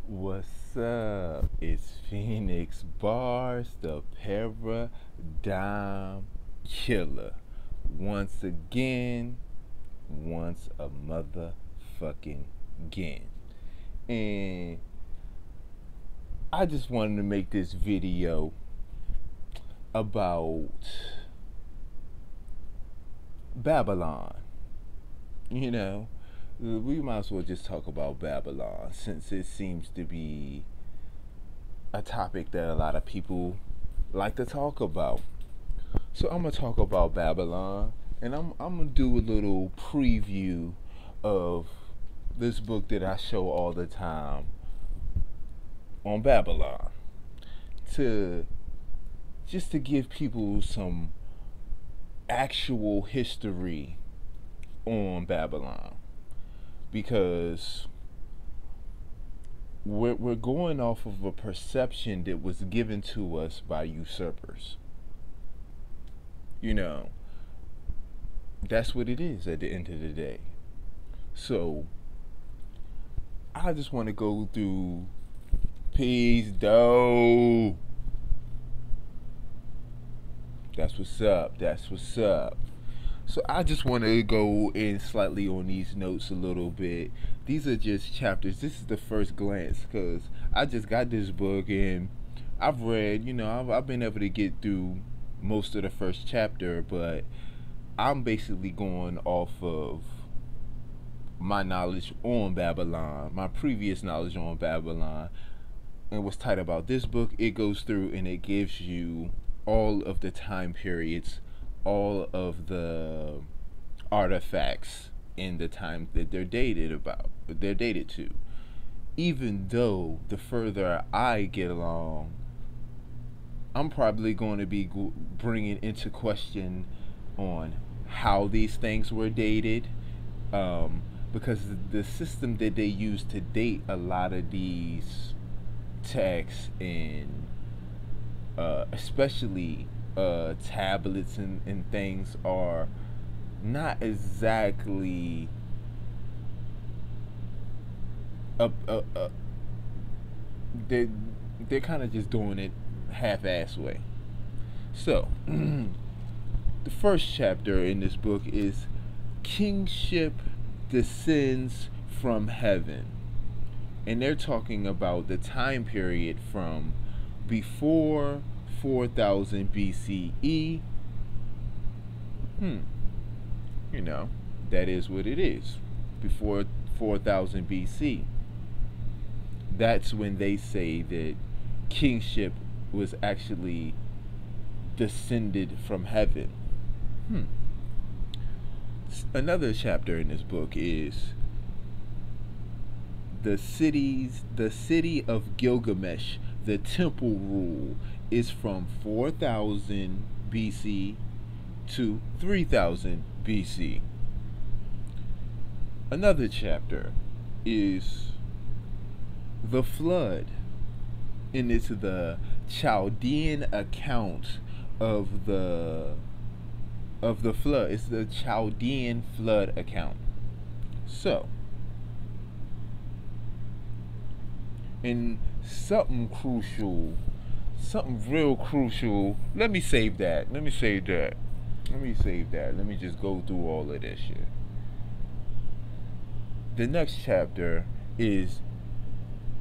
What's up? It's Phoenix Bars, the paradigm killer. Once again, once a motherfucking again. And I just wanted to make this video about Babylon. You know, we might as well just talk about Babylon since it seems to be a topic that a lot of people like to talk about. So I'm gonna talk about Babylon, and I'm gonna do a little preview of this book that I show all the time on Babylon to just to give people some actual history on Babylon because we're going off of a perception that was given to us by usurpers. You know, that's what it is at the end of the day. So I just want to go through peace, dough. That's what's up. That's what's up. So I just want to go in slightly on these notes a little bit. These are just chapters. This is the first glance because I just got this book and I've read. I've been able to get through most of the first chapter, but I'm basically going off of my knowledge on Babylon, my previous knowledge on Babylon. And what's tight about this book, it goes through and it gives you all of the time periods, all of the artifacts in the time that they're dated to. Even though the further I get along, I'm probably going to be bringing into question on how these things were dated, because the system that they use to date a lot of these texts and especially tablets and things are not exactly they're, they're kind of just doing it half-ass way. So the first chapter in this book is Kingship Descends from Heaven, and they're talking about the time period from before 4000 BCE. You know, that is what it is. Before 4000 BC. That's when they say that kingship was actually descended from heaven. Another chapter in this book is the city of Gilgamesh. The temple rule is from 4000 BC to 3000 BC. Another chapter is the flood, and it's the Chaldean account of the flood. It's the Chaldean flood account. So, and something real crucial. Let me save that. Let me just go through all of this shit. The next chapter is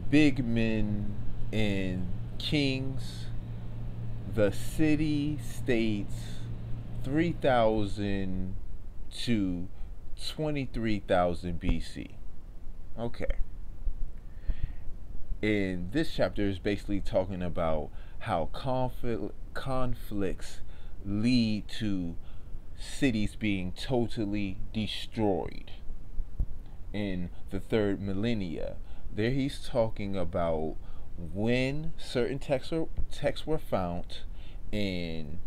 Big Men and Kings. The city states 3000 to 23,000 BC. Okay. And this chapter is basically talking about how conflicts lead to cities being totally destroyed in the third millennia. There he's talking about when certain texts were found and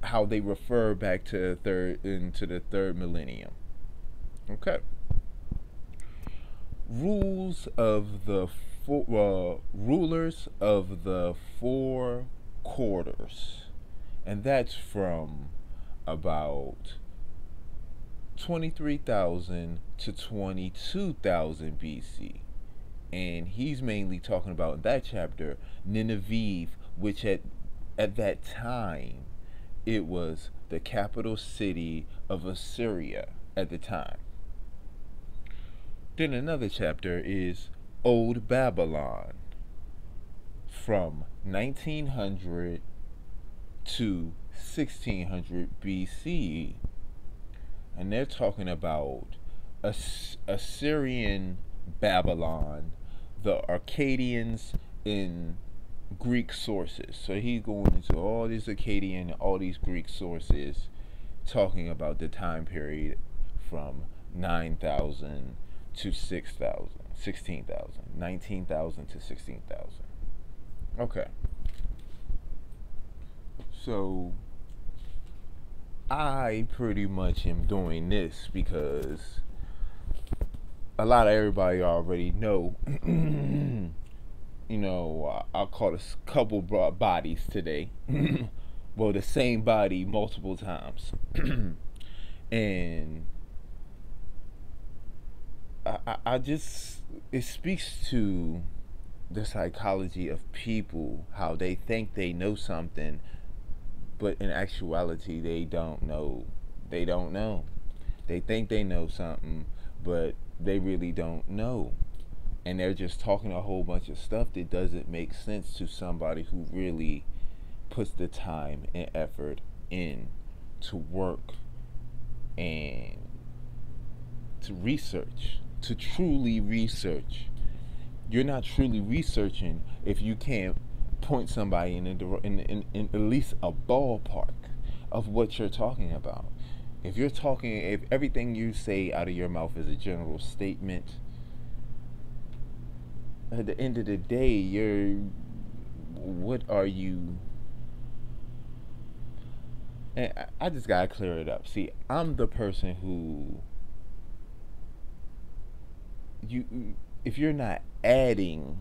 how they refer back to the third millennium. Okay. Rulers of the four quarters, and that's from about 23,000 to 22,000 BC. And he's mainly talking about in that chapter Nineveh, which at that time it was the capital city of Assyria at the time. Then another chapter is Old Babylon from 1900 to 1600 BCE. And they're talking about Assyrian Babylon, the Akkadians in Greek sources. So he's going into all these Akkadian, all these Greek sources, talking about the time period from 9,000 to 6,000, 16,000, 19,000 to 16,000. Okay. So I pretty much am doing this because a lot of everybody already know. I'll call this couple bodies today. Well, the same body multiple times. And I just, it speaks to the psychology of people, how they think they know something, but in actuality, they don't know. They don't know. They think they know something, but they really don't know. And they're just talking a whole bunch of stuff that doesn't make sense to somebody who really puts the time and effort in to work and to research, to truly research. You're not truly researching if you can't point somebody in at least a ballpark of what you're talking about. If everything you say out of your mouth is a general statement, at the end of the day, what are you? And I just gotta clear it up. See, I'm the person who if you're not adding,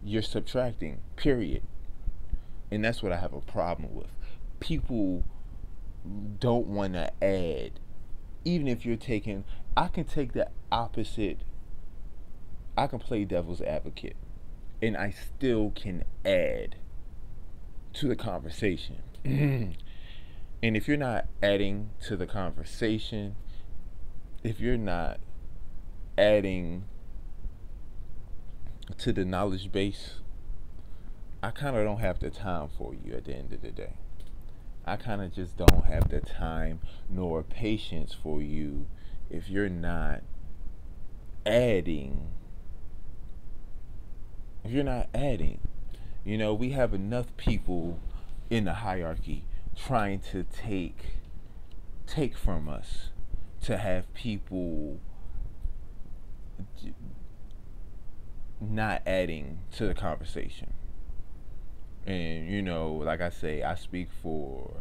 you're subtracting. Period. And that's what I have a problem with. People don't want to add. Even if you're taking, I can take the opposite. I can play devil's advocate, and I still can add to the conversation. And if you're not adding to the conversation, if you're not adding to the knowledge base, I kind of don't have the time for you at the end of the day. I kind of just don't have the time nor patience for you if you're not adding. If you're not adding, we have enough people in the hierarchy trying to take from us, to have people not adding to the conversation. And like I say, I speak for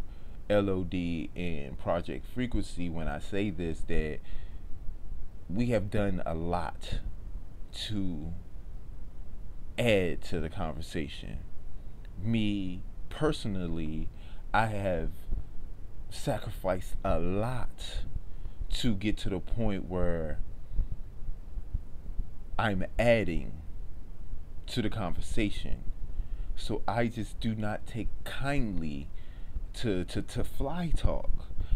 LOD and Project Frequency when I say this, that we have done a lot to add to the conversation. Me personally, I have sacrificed a lot to get to the point where I'm adding to the conversation. So I just do not take kindly to fly talk.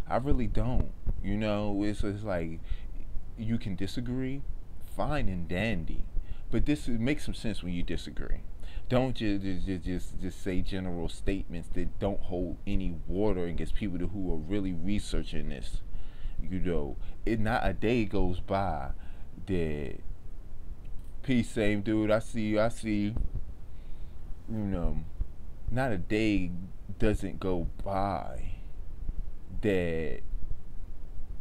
I really don't. It's like, you can disagree, fine and dandy, but this makes some sense when you disagree. Don't just say general statements that don't hold any water against people who are really researching this. Not a day goes by that, peace, same dude, I see you. Not a day doesn't go by that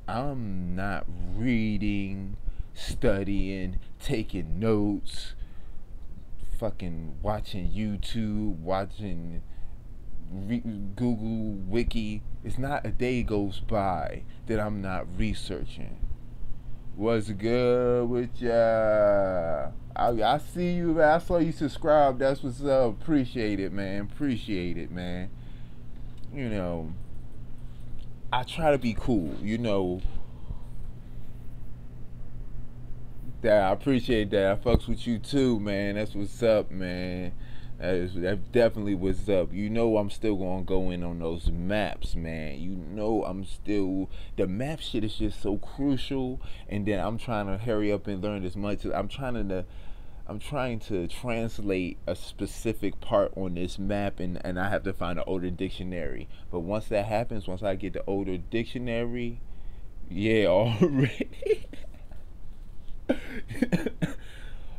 I'm not reading, studying, taking notes, fucking watching YouTube, watching Google, Wiki. It's not a day goes by that I'm not researching. What's good with ya? I see you, man. I saw you subscribe. That's what's up. Appreciate it, man. I try to be cool. Yeah, I appreciate that. I fucks with you too, man. That's what's up, man. That definitely what's up. You know I'm still gonna go in on those maps, man. You know I'm still the map shit is just so crucial, and then I'm trying to hurry up and learn as much. I'm trying to translate a specific part on this map, and I have to find an older dictionary. But once that happens, once I get the older dictionary, yeah, already.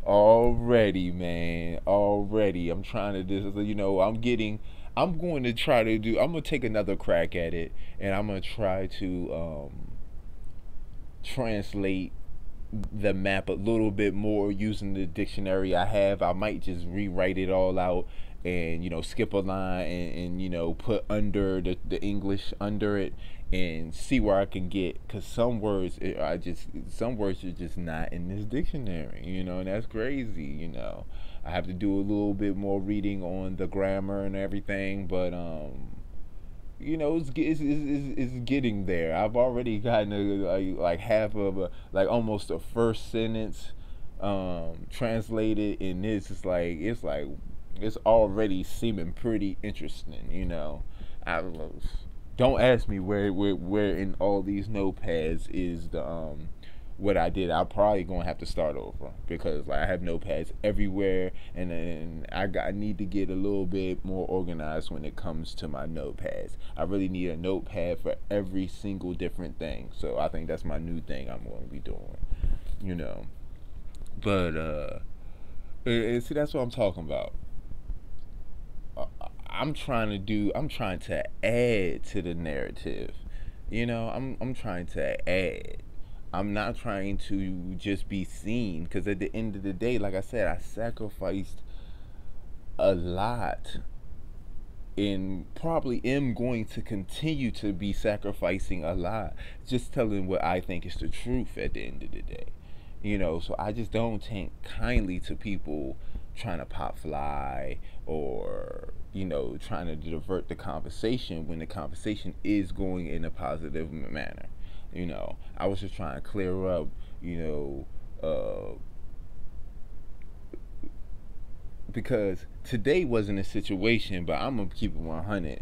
Already, man. Already. I'm trying to this I'm going to try to do I'm gonna take another crack at it, and I'm gonna try to translate the map a little bit more using the dictionary I have. I might just rewrite it all out and skip a line and put under the English under it and see where I can get, because some words are just not in this dictionary, and that's crazy. I have to do a little bit more reading on the grammar and everything, but it's getting there. I've already gotten like half of almost a first sentence translated, and it's already seeming pretty interesting. I don't ask me where in all these notepads is the what I did. I'm probably gonna have to start over because I have notepads everywhere, and then I need to get a little bit more organized when it comes to my notepads. I really need a notepad for every single different thing. So I think that's my new thing I'm going to be doing. You know, but see, that's what I'm talking about. I'm trying to add to the narrative. I'm trying to add. I'm not trying to just be seen, because at the end of the day, like I said, I sacrificed a lot and probably am going to continue to be sacrificing a lot, just telling what I think is the truth at the end of the day. So I just don't take kindly to people trying to pop fly, or trying to divert the conversation when the conversation is going in a positive manner. I was just trying to clear up, because today wasn't a situation, but I'm gonna keep it 100.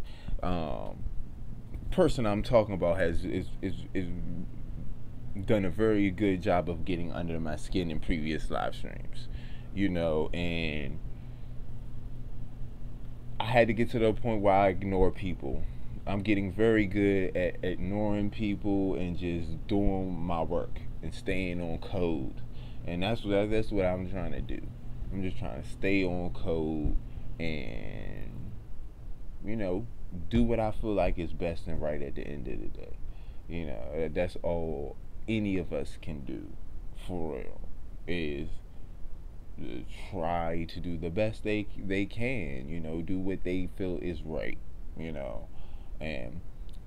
Person I'm talking about is done a very good job of getting under my skin in previous live streams, and I had to get to the point where I ignore people. I'm getting very good at ignoring people and just doing my work and staying on code, and that's what I'm trying to do. I'm just trying to stay on code and you know do what I feel like is best and right at the end of the day. That's all any of us can do, for real, is try to do the best they can. Do what they feel is right. You know, and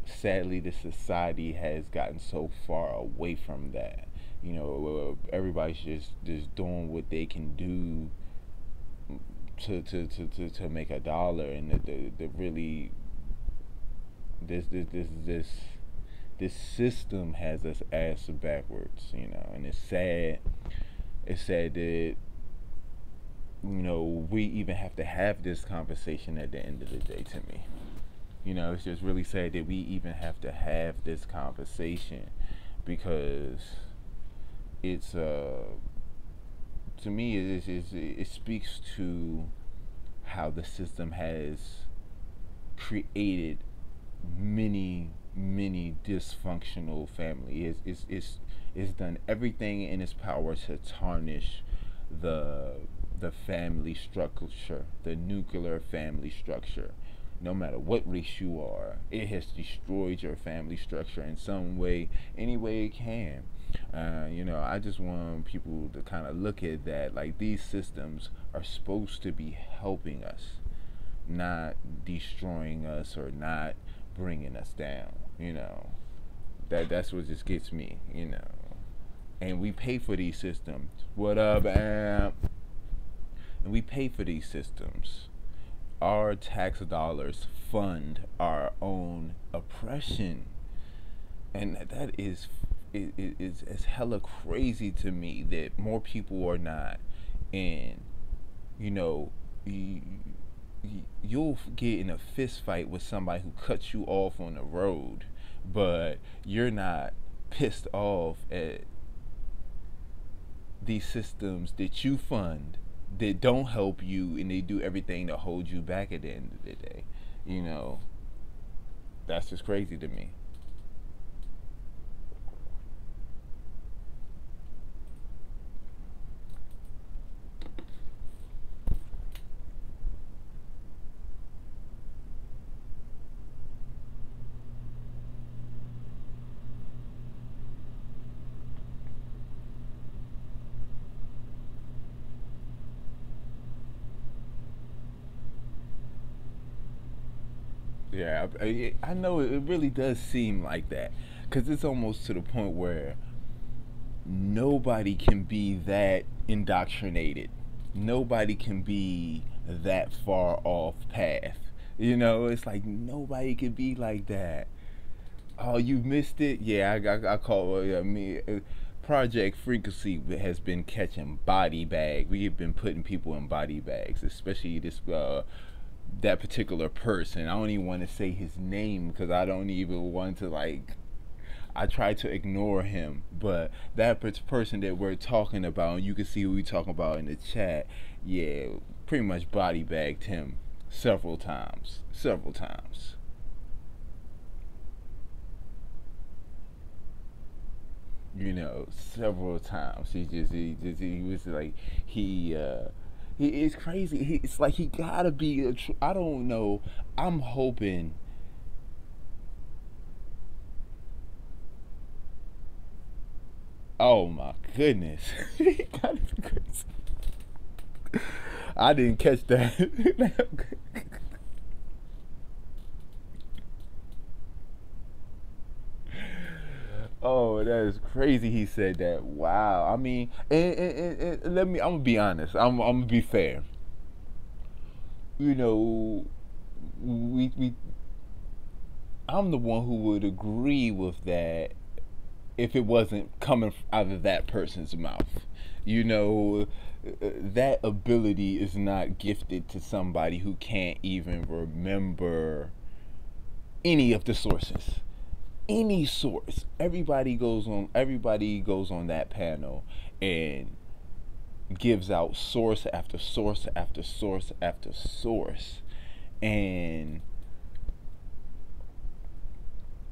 sadly, the society has gotten so far away from that. Everybody's just doing what they can do to make a dollar, and the really this system has us ass backwards. And it's sad. It's sad that we even have to have this conversation at the end of the day. To me, it's just really sad that we even have to have this conversation, because it's to me it speaks to how the system has created many dysfunctional families. It's done everything in its power to tarnish the family structure, the nuclear family structure. No matter what race you are, it has destroyed your family structure in some way, any way it can. I just want people to kind of look at that, like these systems are supposed to be helping us, not destroying us or not bringing us down. That's what just gets me. And we pay for these systems. What up, amp? And we pay for these systems. Our tax dollars fund our own oppression, and that is it's hella crazy to me that more people are not. And you know, you, you'll get in a fist fight with somebody who cuts you off on the road, but you're not pissed off at these systems that you fund that don't help you, and they do everything to hold you back at the end of the day. You know, that's just crazy to me. Yeah, I know it really does seem like that because it's almost to the point where nobody can be that indoctrinated. Nobody can be that far off path. You know, it's like nobody can be like that. Oh, you missed it? Yeah, I call it. I mean, Project Frequency has been catching body bags. We have been putting people in body bags, especially this that particular person. I don't even want to say his name because I don't even want to like. I try to ignore him, but that person that we're talking about, and you can see who we talking about in the chat. Yeah, pretty much body bagged him several times, several times. You know, several times. He was like he he is crazy. It's like he gotta be. I don't know. I'm hoping. Oh my goodness, he gotta be crazy. I didn't catch that. Oh, that is crazy. He said that. Wow. I mean, and let me. I'm gonna be honest. I'm gonna be fair. You know, we. I'm the one who would agree with that if it wasn't coming out of that person's mouth. You know, that ability is not gifted to somebody who can't even remember any of the sources. Any source. Everybody goes on that panel and gives out source after source after source after source. And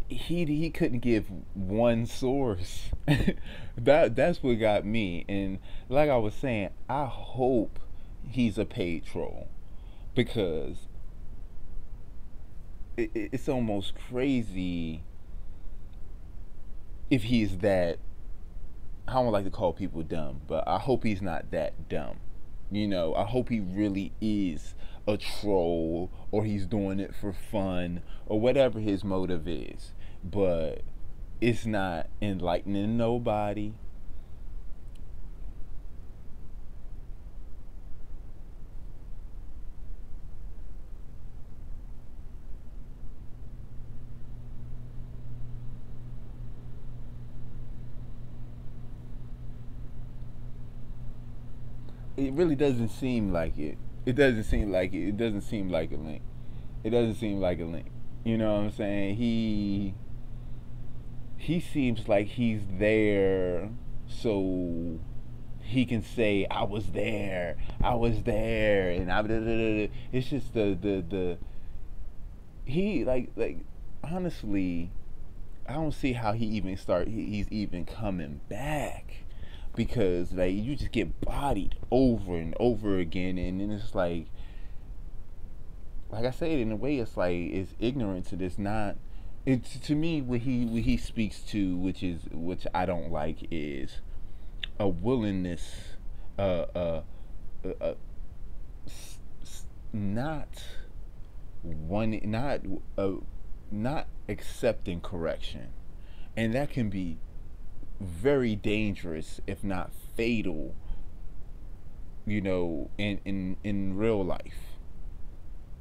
he couldn't give one source. That's what got me. And like I was saying, I hope he's a paid troll because it's almost crazy if he's that. I don't like to call people dumb, but I hope he's not that dumb. You know, I hope he really is a troll or he's doing it for fun or whatever his motive is. But it's not enlightening nobody. It really doesn't seem like it. It doesn't seem like it. It doesn't seem like a link. It doesn't seem like a link. You know what I'm saying? He seems like he's there so he can say I was there, and I. Da, da, da, da. It's just the he like honestly, I don't see how he's even coming back because like you just get bodied over and over again, and then it's like I said, in a way, it's like it's ignorance. It's not. It's to me what he speaks to, which I don't like, is a willingness, uh, uh, uh, not one, not accepting correction, and that can be very dangerous, if not fatal. You know, in real life,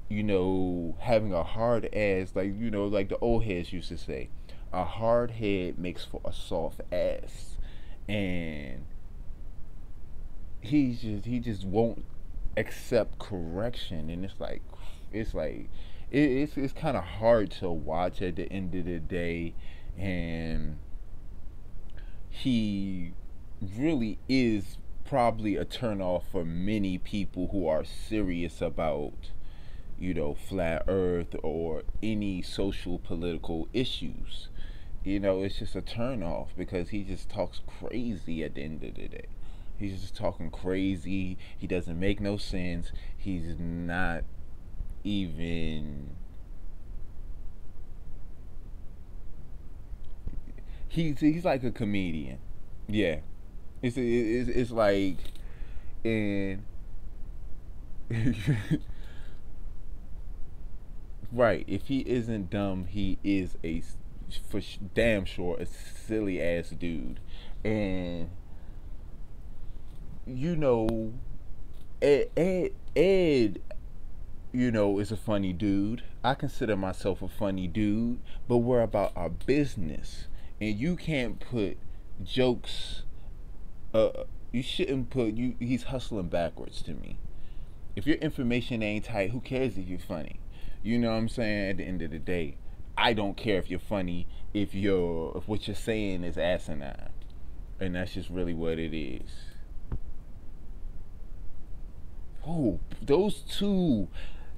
you know, having a hard ass, like, you know, like the old heads used to say, a hard head makes for a soft ass, and he just won't accept correction, and it's like it's kind of hard to watch at the end of the day, and he really is probably a turnoff for many people who are serious about, flat earth or any social political issues. It's just a turnoff because he just talks crazy at the end of the day. He's just talking crazy. He doesn't make no sense. He's not even. He's like a comedian. Yeah, it's like, and right. If he isn't dumb, he is for damn sure a silly ass dude, and you know, Ed, is a funny dude. I consider myself a funny dude, but we're about our business, and you can't put jokes. You shouldn't put you. He's hustling backwards to me. If your information ain't tight, who cares if you're funny? You know what I'm saying? At the end of the day, I don't care if you're funny if what you're saying is asinine, and that's just really what it is. Oh, those two,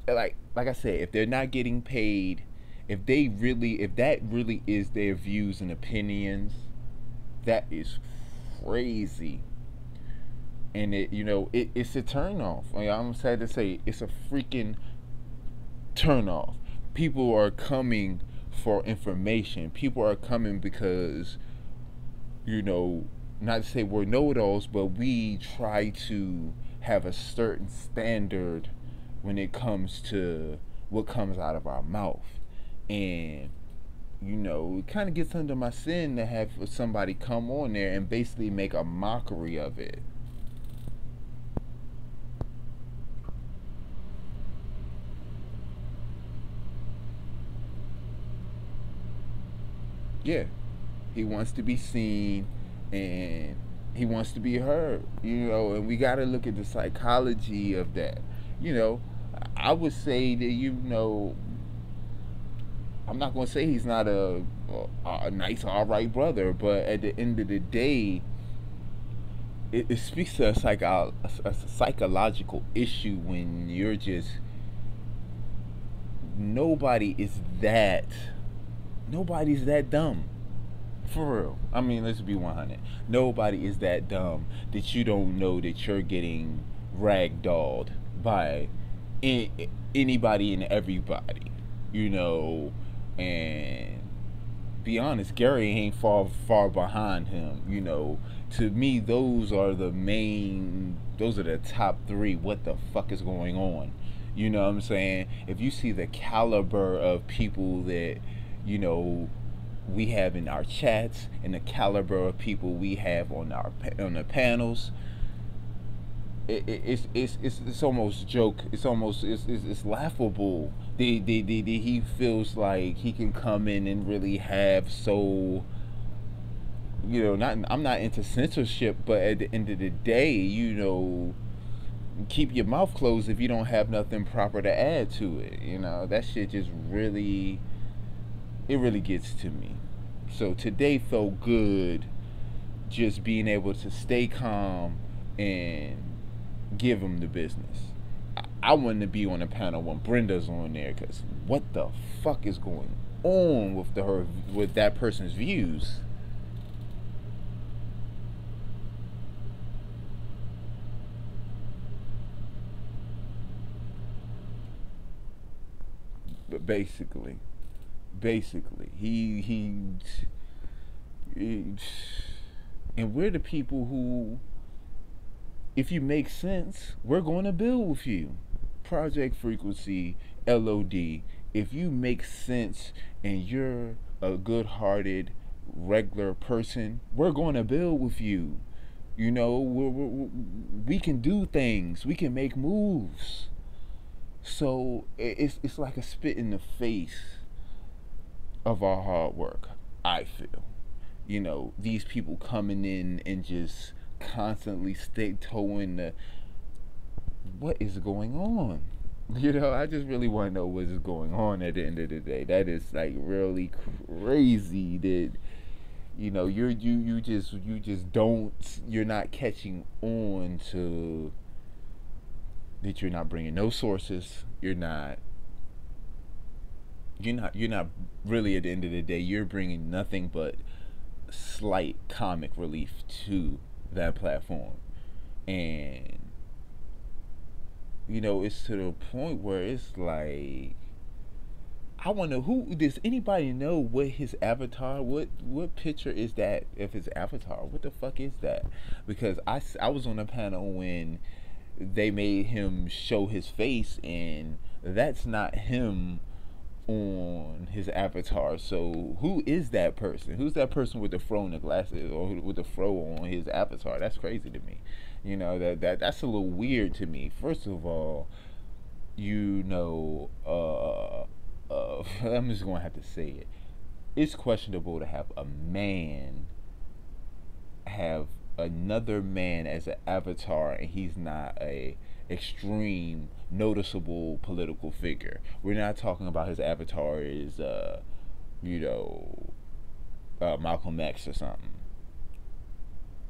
like I said, if they're not getting paid, if that really is their views and opinions, that is crazy. And it's a turn off. I'm sad to say it's a freaking turn off. People are coming for information. People are coming because, not to say we're know-it-alls, but we try to have a certain standard when it comes to what comes out of our mouth. And it kind of gets under my sin to have somebody come on there and basically make a mockery of it. Yeah, he wants to be seen, and he wants to be heard, and we got to look at the psychology of that. You know, I would say that, I'm not going to say he's not a nice, all right brother, but at the end of the day, it speaks to a psychological issue when you're just nobody is that nobody's that dumb. For real. I mean, let's be 100. Nobody is that dumb that you don't know that you're getting ragdolled by anybody and everybody. And be honest, Gary ain't far behind him. To me, those are the top three. What the fuck is going on? You know what I'm saying? If you see the caliber of people that, we have in our chats and the caliber of people we have on the panels, it's almost joke. It's laughable. He feels like he can come in and really have not, I'm not into censorship, but at the end of the day, keep your mouth closed if you don't have nothing proper to add to it. That shit just really, it really gets to me. So today felt good, just being able to stay calm and give him the business. I wanted to be on the panel when Brenda's on there, because what the fuck is going on with that person's views? But basically, he and we're the people who, if you make sense, we're going to build with you. Project Frequency, LOD. If you make sense and you're a good-hearted, regular person, we're going to build with you. We can do things. We can make moves. So it's like a spit in the face of our hard work. I feel. These people coming in and just constantly stick toeing the what is going on. I just really want to know what is going on at the end of the day. That is like really crazy that you just don't you're not catching on to that. You're not bringing no sources. You're not really, at the end of the day, you're bringing nothing but slight comic relief to that platform. And it's to the point where it's like, I wonder, who does anybody know what his avatar, what picture is that of his avatar? What the fuck is that? Because I was on a panel when they made him show his face, and that's not him on his avatar. So who is that person? Who's that person with the fro and the glasses, or with the fro on his avatar? That's crazy to me. That's a little weird to me. First of all, you know, I'm just gonna have to say it. It's questionable to have a man have another man as an avatar, and he's not a extreme noticeable political figure. We're not talking about his avatar is you know Malcolm X or something.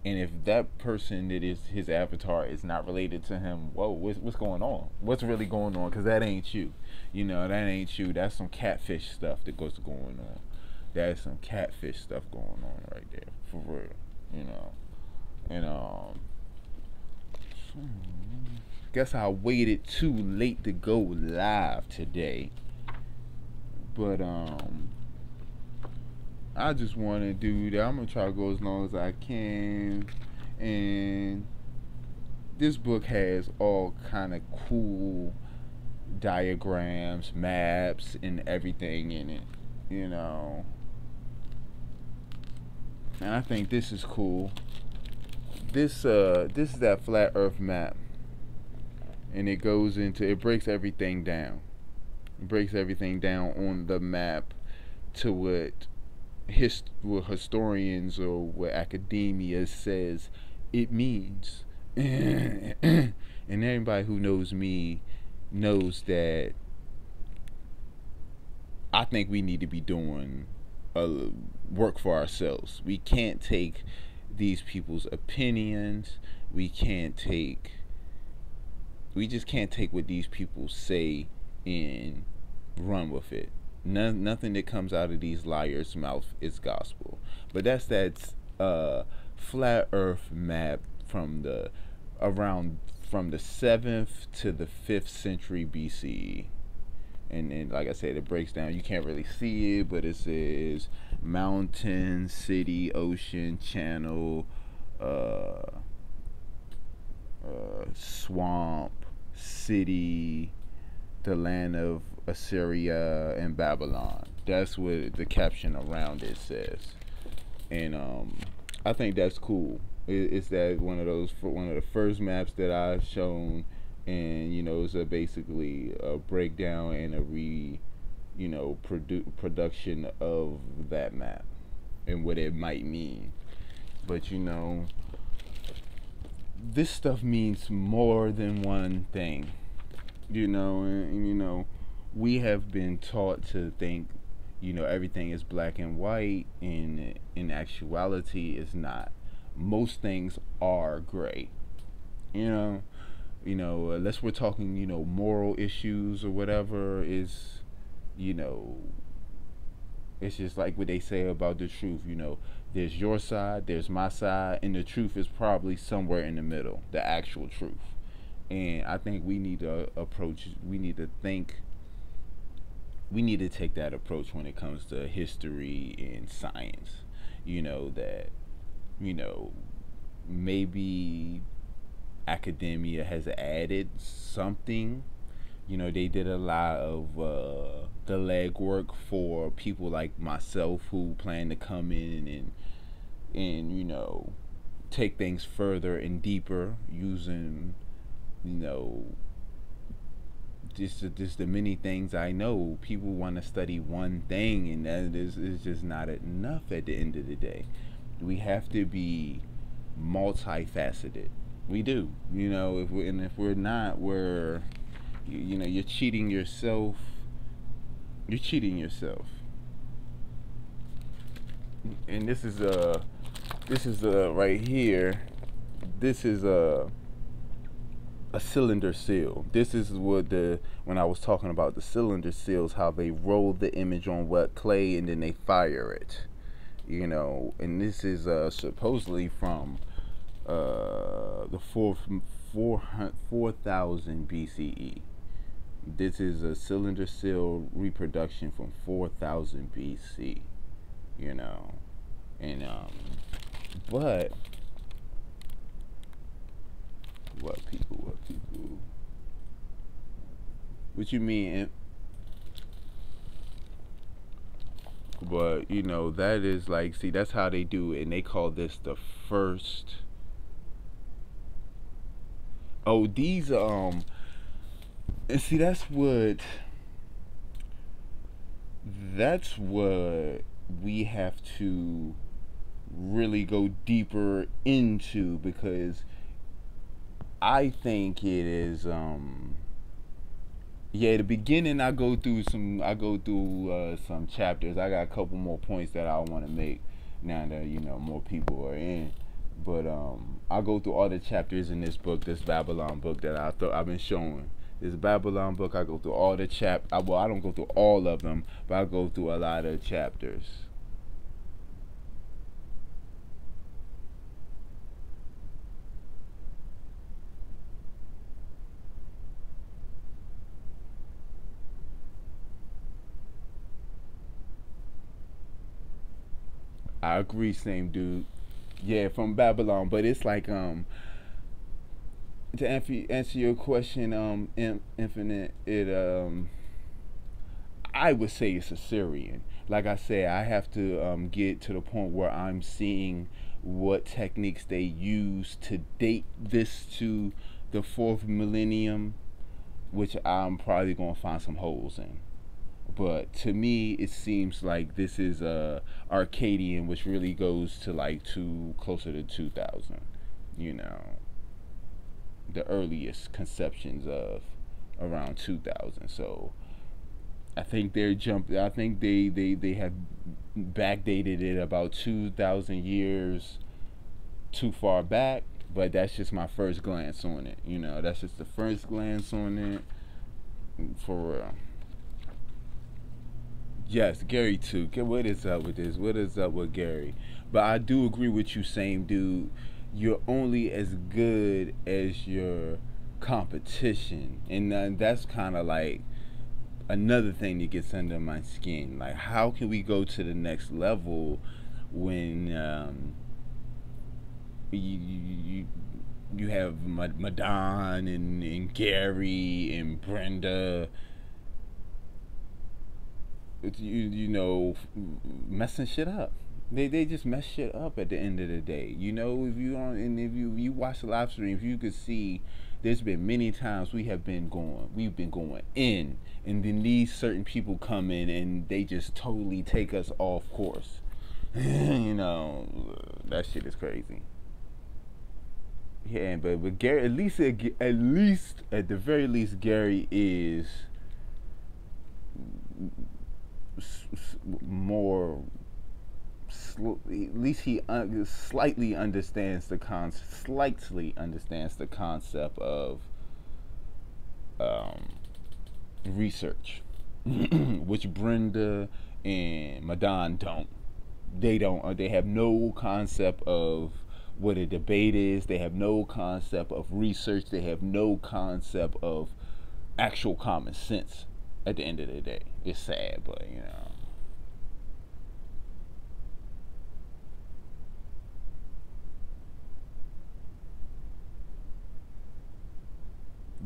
And if that person that is his avatar is not related to him, whoa, what's going on? What's really going on? Because that ain't you. That ain't you. That's some catfish stuff that goes going on. That's some catfish stuff going on right there, for real. You know, and guess I waited too late to go live today, but I just want to do that. I'm gonna try to go as long as I can, and this book has all kind of cool diagrams, maps, and everything in it. And I think this is cool. This is that flat Earth map, and it breaks everything down. It breaks everything down on the map to what historians or what academia says it means. And anybody who knows me knows that I think we need to be doing work for ourselves. We can't take these people's opinions. We just can't take what these people say and run with it. Nothing that comes out of these liars' mouth is gospel. But that's that flat Earth map from the 7th to the 5th century BCE. And then, like I said, it breaks down. You can't really see it, but it says mountain, city, ocean, channel, swamp, city, the land of Assyria and Babylon. That's what the caption around it says. And I think that's cool. It's that one of the first maps that I've shown, and it's basically a breakdown and a production of that map and what it might mean. But this stuff means more than one thing. And we have been taught to think everything is black and white, and in actuality it's not. Most things are gray. Unless we're talking moral issues or whatever, is it's just like what they say about the truth. There's your side, there's my side, and the truth is probably somewhere in the middle, the actual truth. And I think we need to take that approach when it comes to history and science. That maybe academia has added something. They did a lot of the legwork for people like myself who plan to come in and take things further and deeper using just the many things I know. People want to study one thing, and that is just not enough at the end of the day. We have to be multifaceted. We do. If we're not, you're cheating yourself. You're cheating yourself. And this is right here. This is a cylinder seal. This is what the when I was talking about the cylinder seals, how they roll the image on wet clay and then they fire it. And this is supposedly from the 4000 BCE. This is a cylinder seal reproduction from 4000 BC. You know, and but what people? What you mean? But that is like, see, that's how they do it, and they call this the first. Oh, these and see, that's what we have to really go deeper into, because I think it is yeah, the beginning I go through some chapters. I got a couple more points that I want to make now that more people are in. But I go through all the chapters in this book, this Babylon book that I've been showing. This Babylon book, I go through all the well, I don't go through all of them, but I go through a lot of chapters. I agree, same dude. Yeah, from Babylon, but it's like to answer your question, Infinite, I would say it's Assyrian. Like I said, I have to get to the point where I'm seeing what techniques they use to date this to the fourth millennium, which I'm probably gonna find some holes in. But to me, it seems like this is Arcadian, which really goes to like closer to 2000. You know, the earliest conceptions of around 2000. So I think they're jump. I think they have backdated it about 2,000 years too far back. But that's just my first glance on it. That's just the first glance on it. For real. Yes, Gary too. What is up with this? What is up with Gary? But I do agree with you, same dude. You're only as good as your competition, and that's kind of like another thing that gets under my skin. Like, how can we go to the next level when you you have Madon and Gary and Brenda, messing shit up. They just mess shit up at the end of the day. If you watch the live stream, if you could see, there's been many times we've been going in, and then these certain people come in and they just totally take us off course. That shit is crazy. Yeah, but Gary, at least at the very least, Gary is more. At least he slightly understands the concept of um, research, which Brenda and Madon don't. They don't. They have no concept of what a debate is. They have no concept of research. They have no concept of actual common sense. At the end of the day, it's sad, but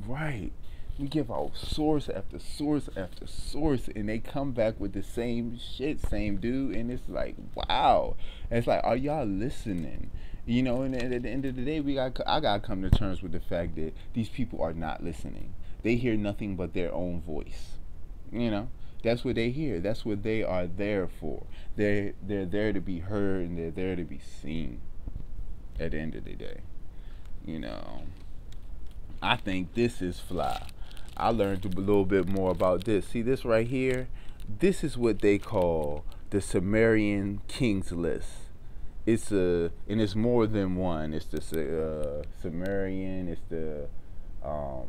right. We give out source after source after source, and they come back with the same shit, same dude, and it's like, wow. And it's like, are y'all listening? You know, and at the end of the day, I gotta come to terms with the fact that these people are not listening. They hear nothing but their own voice. You know, that's what they hear. That's what they are there for. They're there to be heard, and they're there to be seen. At the end of the day, you know, I think this is fly. I learned a little bit more about this. See this right here? This is what they call the Sumerian King's List. And it's more than one. It's the Sumerian. It's the um,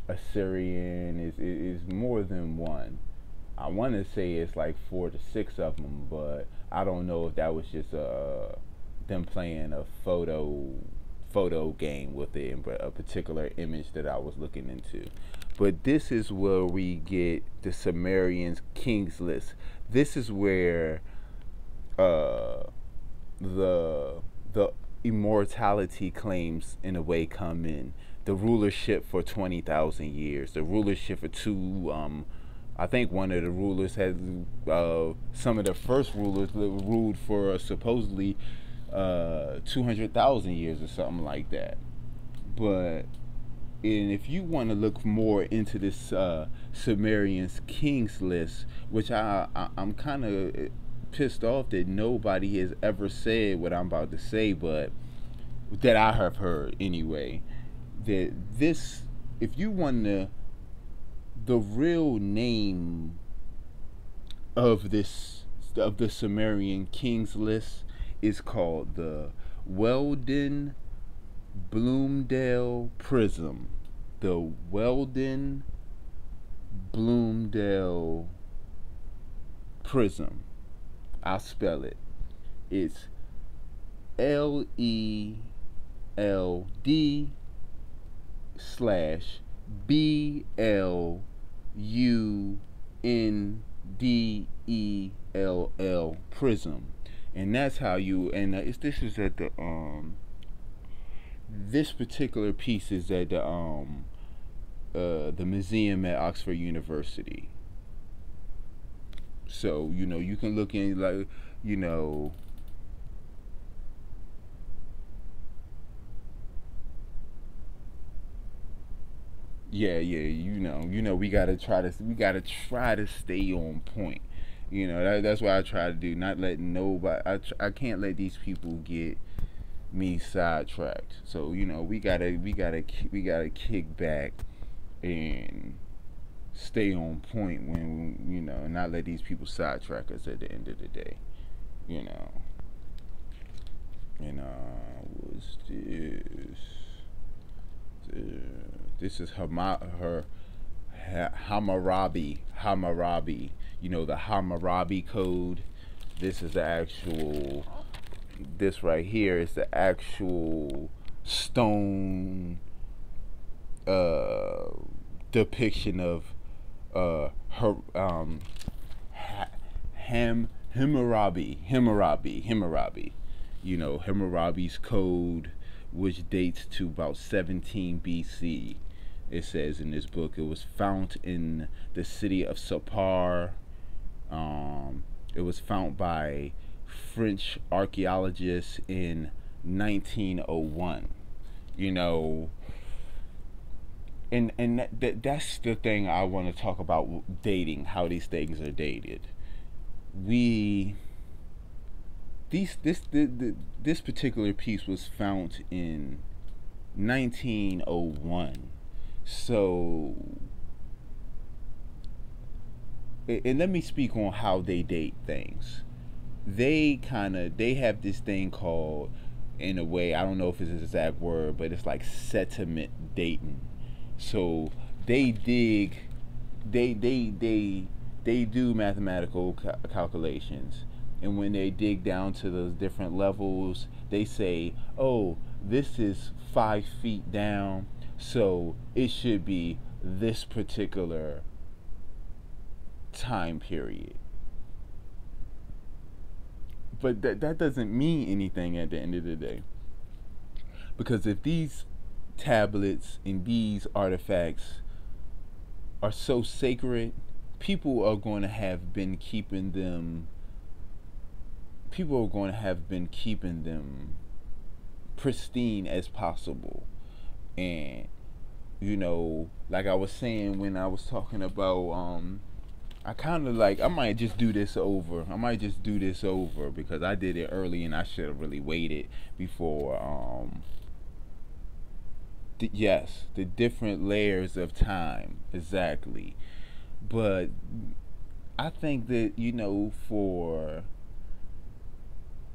Assyrian. It's more than one. I want to say it's like 4 to 6 of them, but I don't know if that was just them playing a photo game with it, a particular image that I was looking into. But this is where we get the Sumerian King's List. This is where uh, the immortality claims in a way come in. The rulership for 20,000 years. The rulership for two. I think one of the rulers had some of the first rulers ruled for supposedly 200,000 years or something like that. But and if you want to look more into this Sumerian King's List, which I'm kind of pissed off that nobody has ever said what I'm about to say, but that I have heard anyway, that this, if you want the real name of the Sumerian King's List is called the Weldon Bloomdale Prism. The Weldon Bloomdale Prism. I'll spell it. It's LELD/BLUNDELL Prism. And that's how you, and this is at the this particular piece is at the museum at Oxford University. So you can look in, like, yeah, we gotta try to stay on point. That's what I try to do. Not let nobody. I can't let these people get me sidetracked. So we gotta kick back and stay on point when not let these people sidetrack us at the end of the day. What's this? This is Hammurabi. The Hammurabi Code. This is the actual. This right here is the actual stone depiction of Hammurabi. Hammurabi's code, which dates to about 17 BC. It says in this book it was found in the city of Sapar. It was found by French archaeologists in 1901. And that's the thing I want to talk about, dating, how these things are dated. This particular piece was found in 1901. So, and let me speak on how they date things. They have this thing called, in a way, I don't know if it's the exact word, but it's like sentiment dating. So they do mathematical calculations, and when they dig down to those different levels, they say, oh, this is 5 feet down, so it should be this particular time period. But that doesn't mean anything at the end of the day, because if these tablets and these artifacts are so sacred, people are going to have been keeping them. People are going to have been keeping them pristine as possible. And like I was saying when I was talking about, I kind of like, I might just do this over. I might just do this over because I did it early and I should have really waited before. Yes, the different layers of time, exactly. But I think that for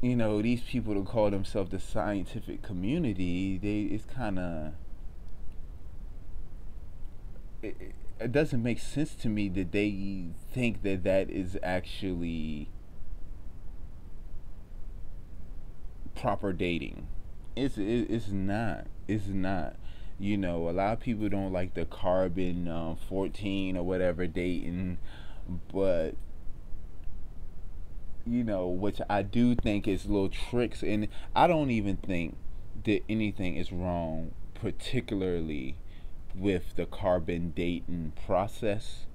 these people to call themselves the scientific community, it's kind of it doesn't make sense to me that they think that that is actually proper dating. It's not. It's not. A lot of people don't like the carbon 14 or whatever dating, but which I do think is little tricks, and I don't even think that anything is wrong, particularly with the carbon dating process.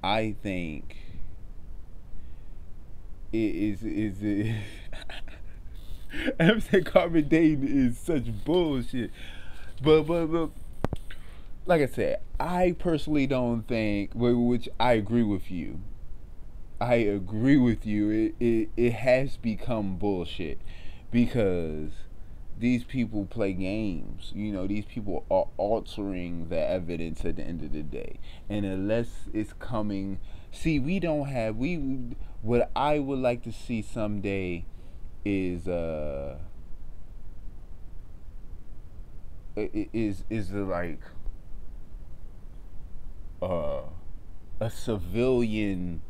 I think it I'm saying carbon dating is such bullshit. But like I said, I personally don't think, which I agree with you. I agree with you. It has become bullshit because these people play games. These people are altering the evidence at the end of the day. And unless it's coming, see, we don't have what I would like to see someday is like uh a civilian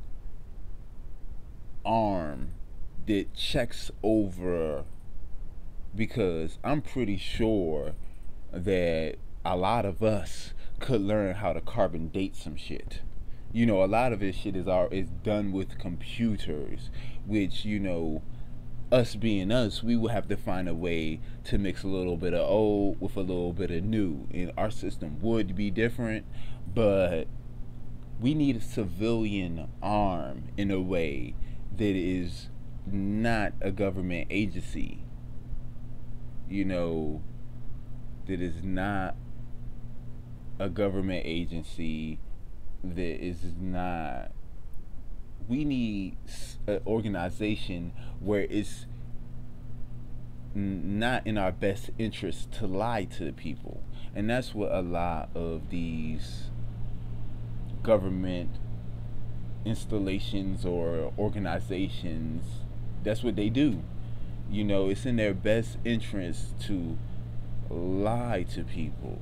arm that checks over, because I'm pretty sure that a lot of us could learn how to carbon date some shit. A lot of this shit is done with computers, which us being us, we will have to find a way to mix a little bit of old with a little bit of new. And our system would be different, but we need a civilian arm in a way that is not a government agency. That is not a government agency, that is not. We need an organization where it's not in our best interest to lie to the people. And that's what a lot of these government installations or organizations, that's what they do. It's in their best interest to lie to people.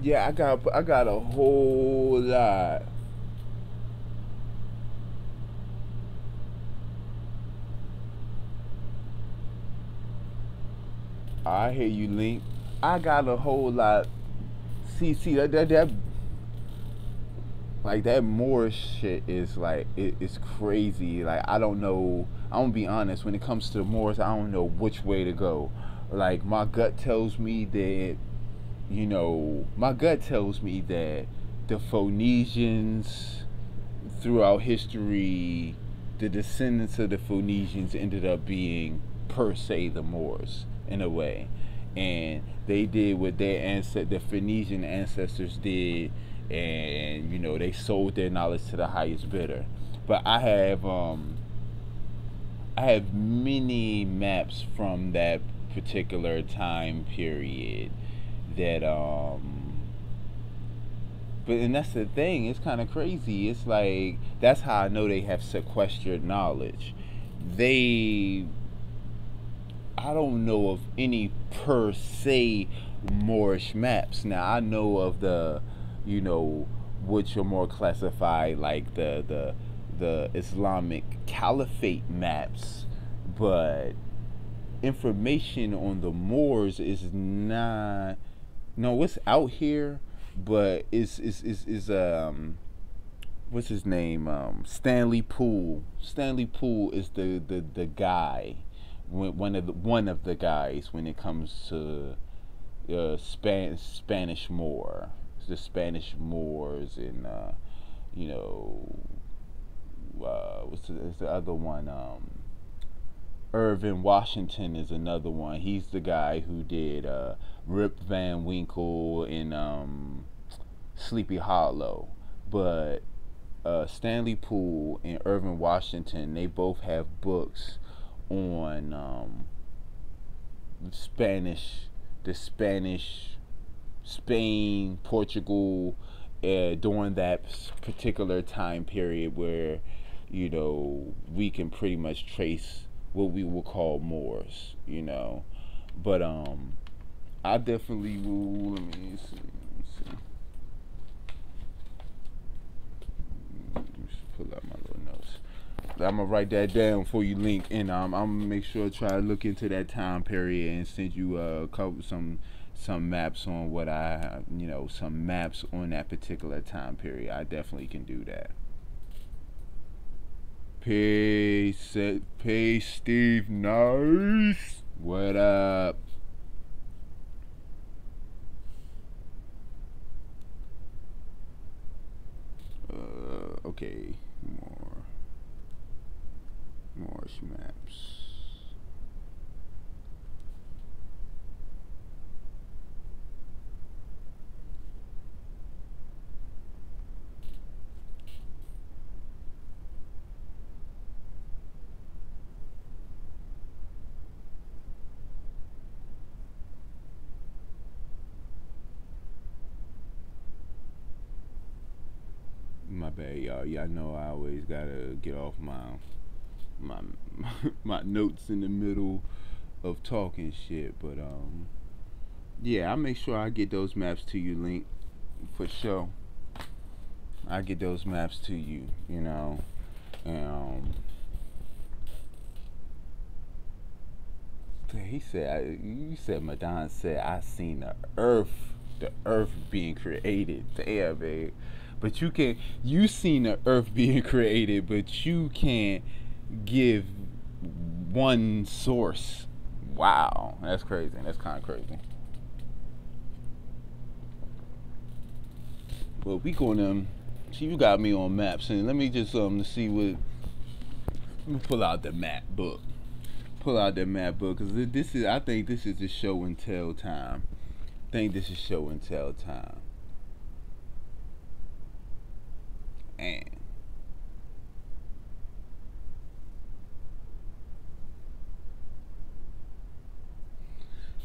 Yeah, I got a whole lot. I hear you, Link. I got a whole lot. See that like that Moore shit is like it's crazy. Like I don't know. I'm gonna be honest. When it comes to Moors, I don't know which way to go. Like my gut tells me that my gut tells me that the Phoenicians throughout history, the descendants of the Phoenicians ended up being per se the Moors in a way, and they did what the Phoenician ancestors did, and they sold their knowledge to the highest bidder. But I have many maps from that particular time period that but and that's the thing, it's kind of crazy. It's like that's how I know they have sequestered knowledge. They I don't know of any per se Moorish maps. Now I know of the which are more classified like the Islamic Caliphate maps, but information on the Moors is not, no, it's out here, but it's what's his name? Stanley Poole. Stanley Poole is the guy, one of the guys when it comes to Spanish Moor, the Spanish Moors, and you know, what's the other one? Irvin Washington is another one. He's the guy who did Rip Van Winkle in Sleepy Hollow. But Stanley Poole and Irvin Washington, they both have books on Spanish, the Spanish, Spain, Portugal, during that particular time period where, we can pretty much trace what we will call Moors. But I definitely will. Let me see. Just pull out my little notes. I'm gonna write that down for you, Link, and I'm gonna make sure to try to look into that time period and send you some maps on what some maps on that particular time period. I definitely can do that. Peace, Steve. Nice. What up? Okay. More maps. My bad, y'all. Y'all know I always gotta get off my my notes in the middle of talking shit. But yeah, I'll make sure I get those maps to you, Link, for sure. I get those maps to you, and he said, you said, Madonna said, I seen the earth being created. Damn, babe. But you seen the earth being created, but you can't give one source. Wow, that's crazy. That's kind of crazy. But we gonna see. You got me on maps, and let me just see what. Let me pull out the map book. Pull out that map book, because this is. I think this is the show and tell time. I think this is show and tell time. And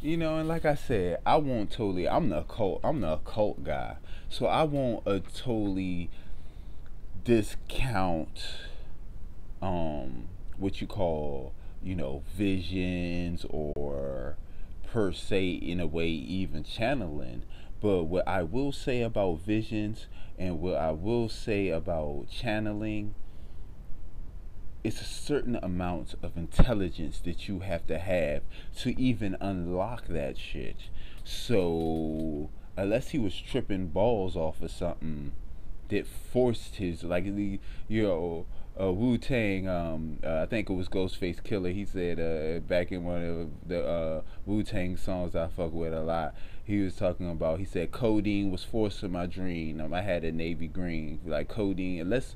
and like I said, I won't totally. I'm the occult guy, so I won't totally discount what you call visions, or per se, in a way, even channeling. But what I will say about visions, and what I will say about channeling, it's a certain amount of intelligence that you have to even unlock that shit. So unless he was tripping balls off of something that forced his, like, Wu Tang, I think it was Ghostface Killer. He said back in one of the Wu Tang songs I fuck with a lot, he was talking about. He said codeine was forcing my dream. I had a navy green, like codeine. Unless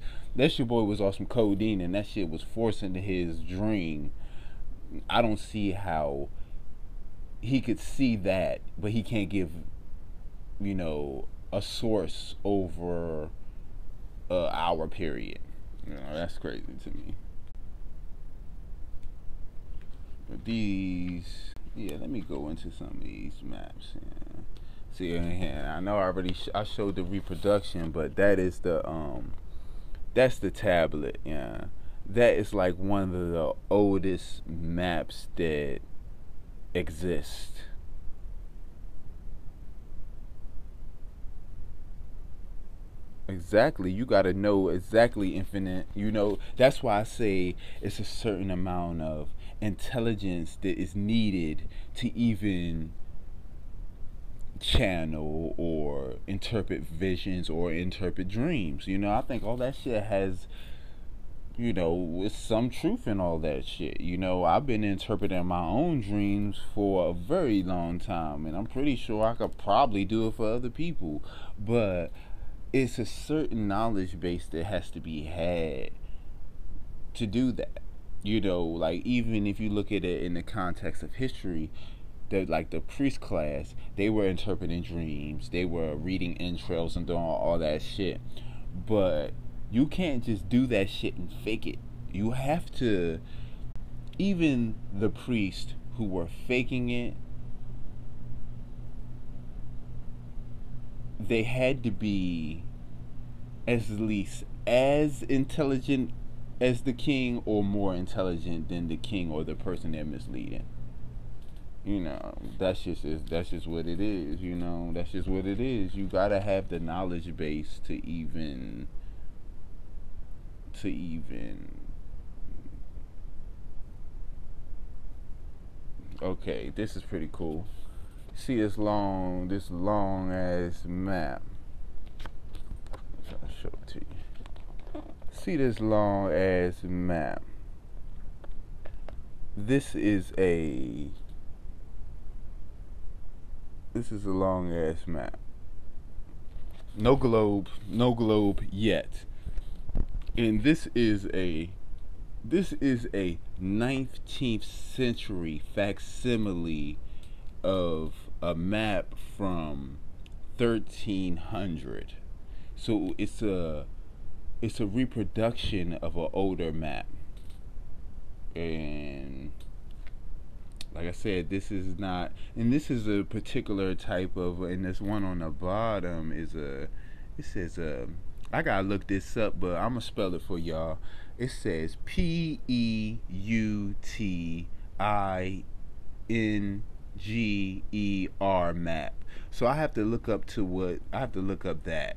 your boy was on some codeine and that shit was forcing his dream, I don't see how he could see that, but he can't give a source over a hour period. That's crazy to me. But yeah, let me go into some of these maps. Yeah. See, I know I showed the reproduction, but that's the tablet. Yeah, that is like one of the oldest maps that exist. Exactly. You got to know exactly infinite. You know, that's why I say it's a certain amount of intelligence that is needed to even channel or interpret visions or interpret dreams. You know, I think all that shit has, you know, with some truth in all that shit. You know, I've been interpreting my own dreams for a very long time, and I'm pretty sure I could probably do it for other people. But it's a certain knowledge base that has to be had to do that. You know, like even if you look at it in the context of history, that like the priest class, they were interpreting dreams, they were reading entrails and doing all that shit. But you can't just do that shit and fake it. You have to, even the priests who were faking it, they had to be at least as intelligent as the king or more intelligent than the king or the person they're misleading. You know, that's just what it is. You know, that's just what it is. You gotta have the knowledge base to even. Okay, this is pretty cool. See this long ass map. I'll show it to you. See this long ass map. This is a long ass map. No globe yet. And this is a 19th century facsimile of a map from 1300. So it's a reproduction of an older map. And like I said, this is not, and this is a particular type of, and this one on the bottom is it says I gotta look this up, but I'm gonna spell it for y'all. It says PEUTINGER map. So I have to look up that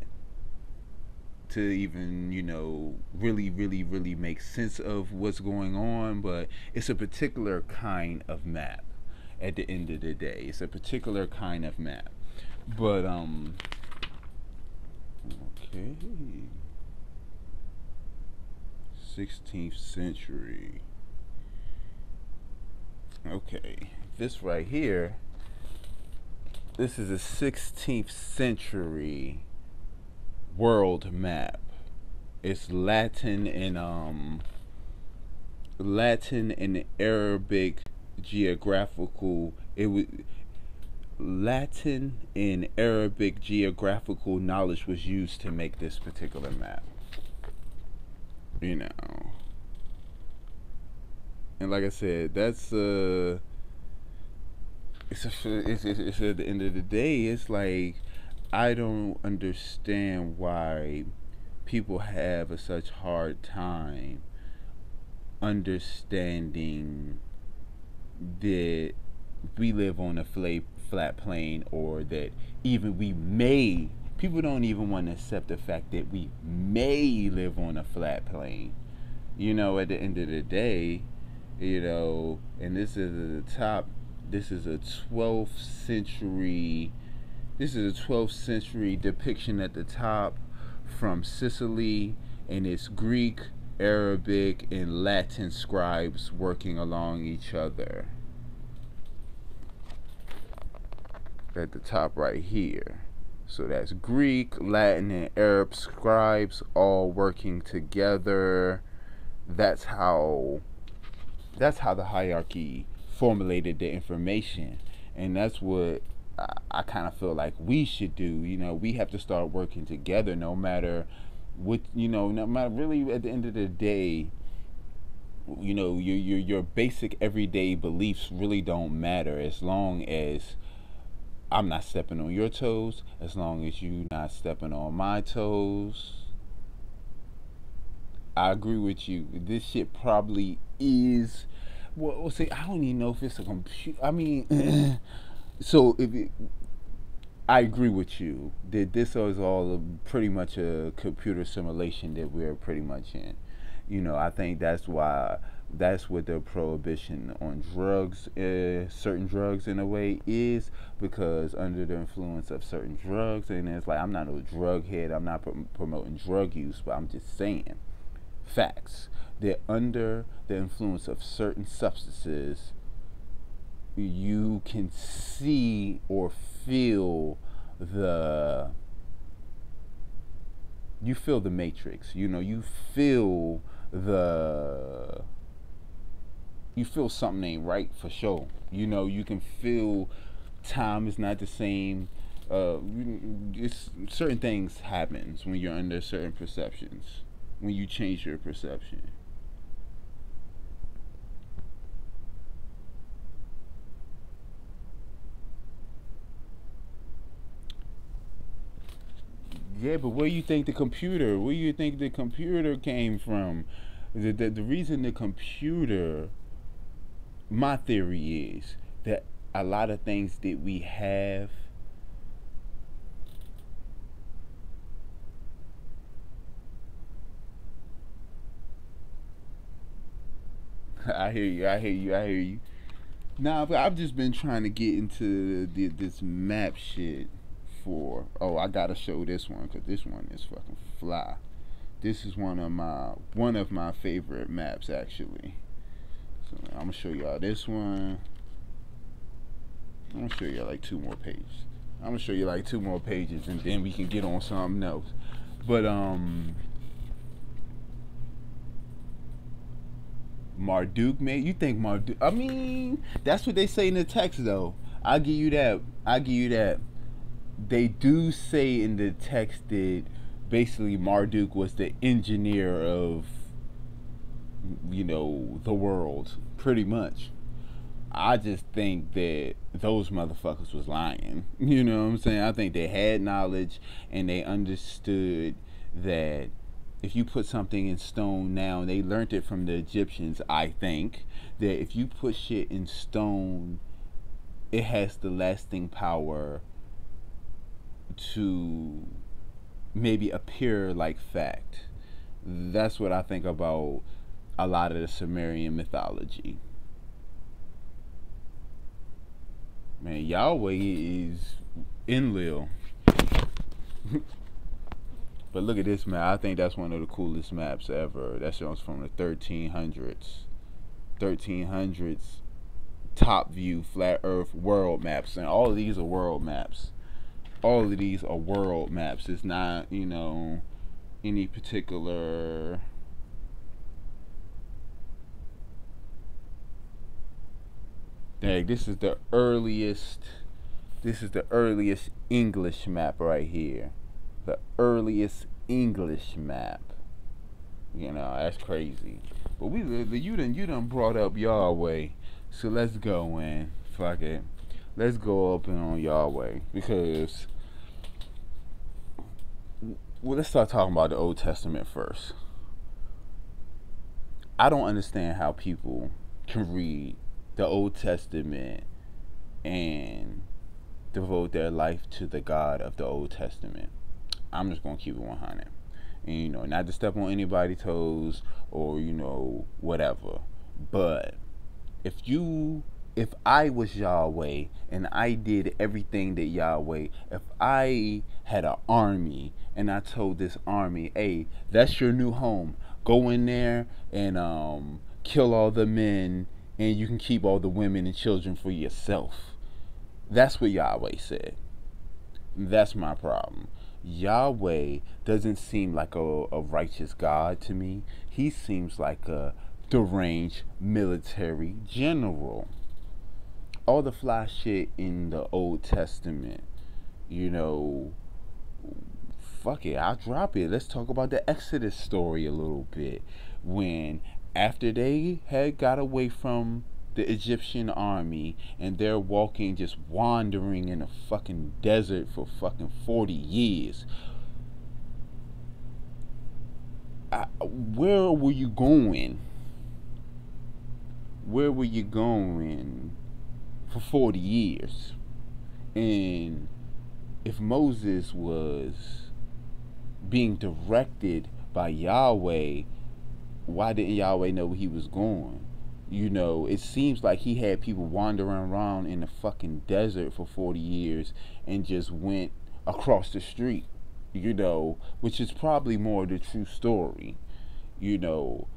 to even, you know, really make sense of what's going on. But it's a particular kind of map. At the end of the day, it's a particular kind of map. But okay, 16th century. Okay, this right here, this is a 16th century world map. It's Latin and Arabic geographical. It was Latin and Arabic geographical knowledge was used to make this particular map. You know, and like I said, that's it's at the end of the day, it's like I don't understand why people have a such hard time understanding that we live on a flat plane, or that even we may, people don't even want to accept the fact that we may live on a flat plane. You know, at the end of the day, you know, and this is at the top, this is a 12th century, depiction at the top from Sicily, and it's Greek, Arabic, and Latin scribes working along each other. At the top right here. So that's Greek, Latin, and Arab scribes all working together. That's how the hierarchy formulated the information. And that's what I kind of feel like we should do. You know, we have to start working together, no matter what, you know, no matter really at the end of the day, you know, your basic everyday beliefs really don't matter, as long as I'm not stepping on your toes, as long as you not stepping on my toes. I agree with you. This shit probably is. Well, see, I don't even know if it's a computer. I mean, so if it, I agree with you that this is all pretty much a computer simulation that we're pretty much in. I think that's why that's what the prohibition on drugs, certain drugs in a way, is because under the influence of certain drugs, and it's like I'm not a drug head, I'm not promoting drug use, but I'm just saying facts that under the influence of certain substances, you can see or feel the you feel the matrix. You feel the you feel something ain't right for sure. You can feel time is not the same. It's certain things happens when you're under certain perceptions, when you change your perception. Yeah, but where you think the computer came from? The reason the computer, my theory is that a lot of things that we have, I hear you. Nah, but I've just been trying to get into this map shit for. Oh, I gotta show this one because this one is fucking fly. This is one of my favorite maps actually. So I'm gonna show y'all this one. I'm gonna show you like two more pages. I'm gonna show you like two more pages, and then we can get on something else. But Marduk, man, you think Marduk? I mean, that's what they say in the text, though. I give you that. I give you that. They do say in the text that basically Marduk was the engineer of the world, pretty much. I just think that those motherfuckers was lying. You know what I'm saying? I think they had knowledge and they understood that if you put something in stone now, and they learned it from the Egyptians, I think, that if you put shit in stone, it has the lasting power to maybe appear like fact. That's what I think about a lot of the Sumerian mythology. Man, Yahweh is Enlil. But look at this map. I think that's one of the coolest maps ever. That shows from the 1300s. 1300s top view flat earth world maps. And all of these are world maps. All of these are world maps. It's not, any particular. Dang, this is the earliest. This is the earliest English map right here. The earliest English map. That's crazy. But you done brought up Yahweh. So let's go in. Fuck it. Let's go up and on Yahweh. Because let's start talking about the Old Testament first. I don't understand how people can read the Old Testament and devote their life to the God of the Old Testament. I'm just gonna keep it 100, and not to step on anybody's toes or whatever. But if I was Yahweh and I did everything that Yahweh, if I had an army and I told this army, hey, that's your new home. Go in there and kill all the men, and you can keep all the women and children for yourself. That's what Yahweh said. That's my problem. Yahweh doesn't seem like a righteous God to me. He seems like a deranged military general. All the fly shit in the Old Testament, fuck it, I'll drop it. Let's talk about the Exodus story a little bit. When after they had got away from the Egyptian army and they're walking, just wandering in a fucking desert for fucking 40 years. Where were you going? Where were you going for 40 years? And if Moses was being directed by Yahweh, why didn't Yahweh know where he was going? You know, it seems like he had people wandering around in the fucking desert for 40 years and just went across the street, you know, which is probably more the true story. You know,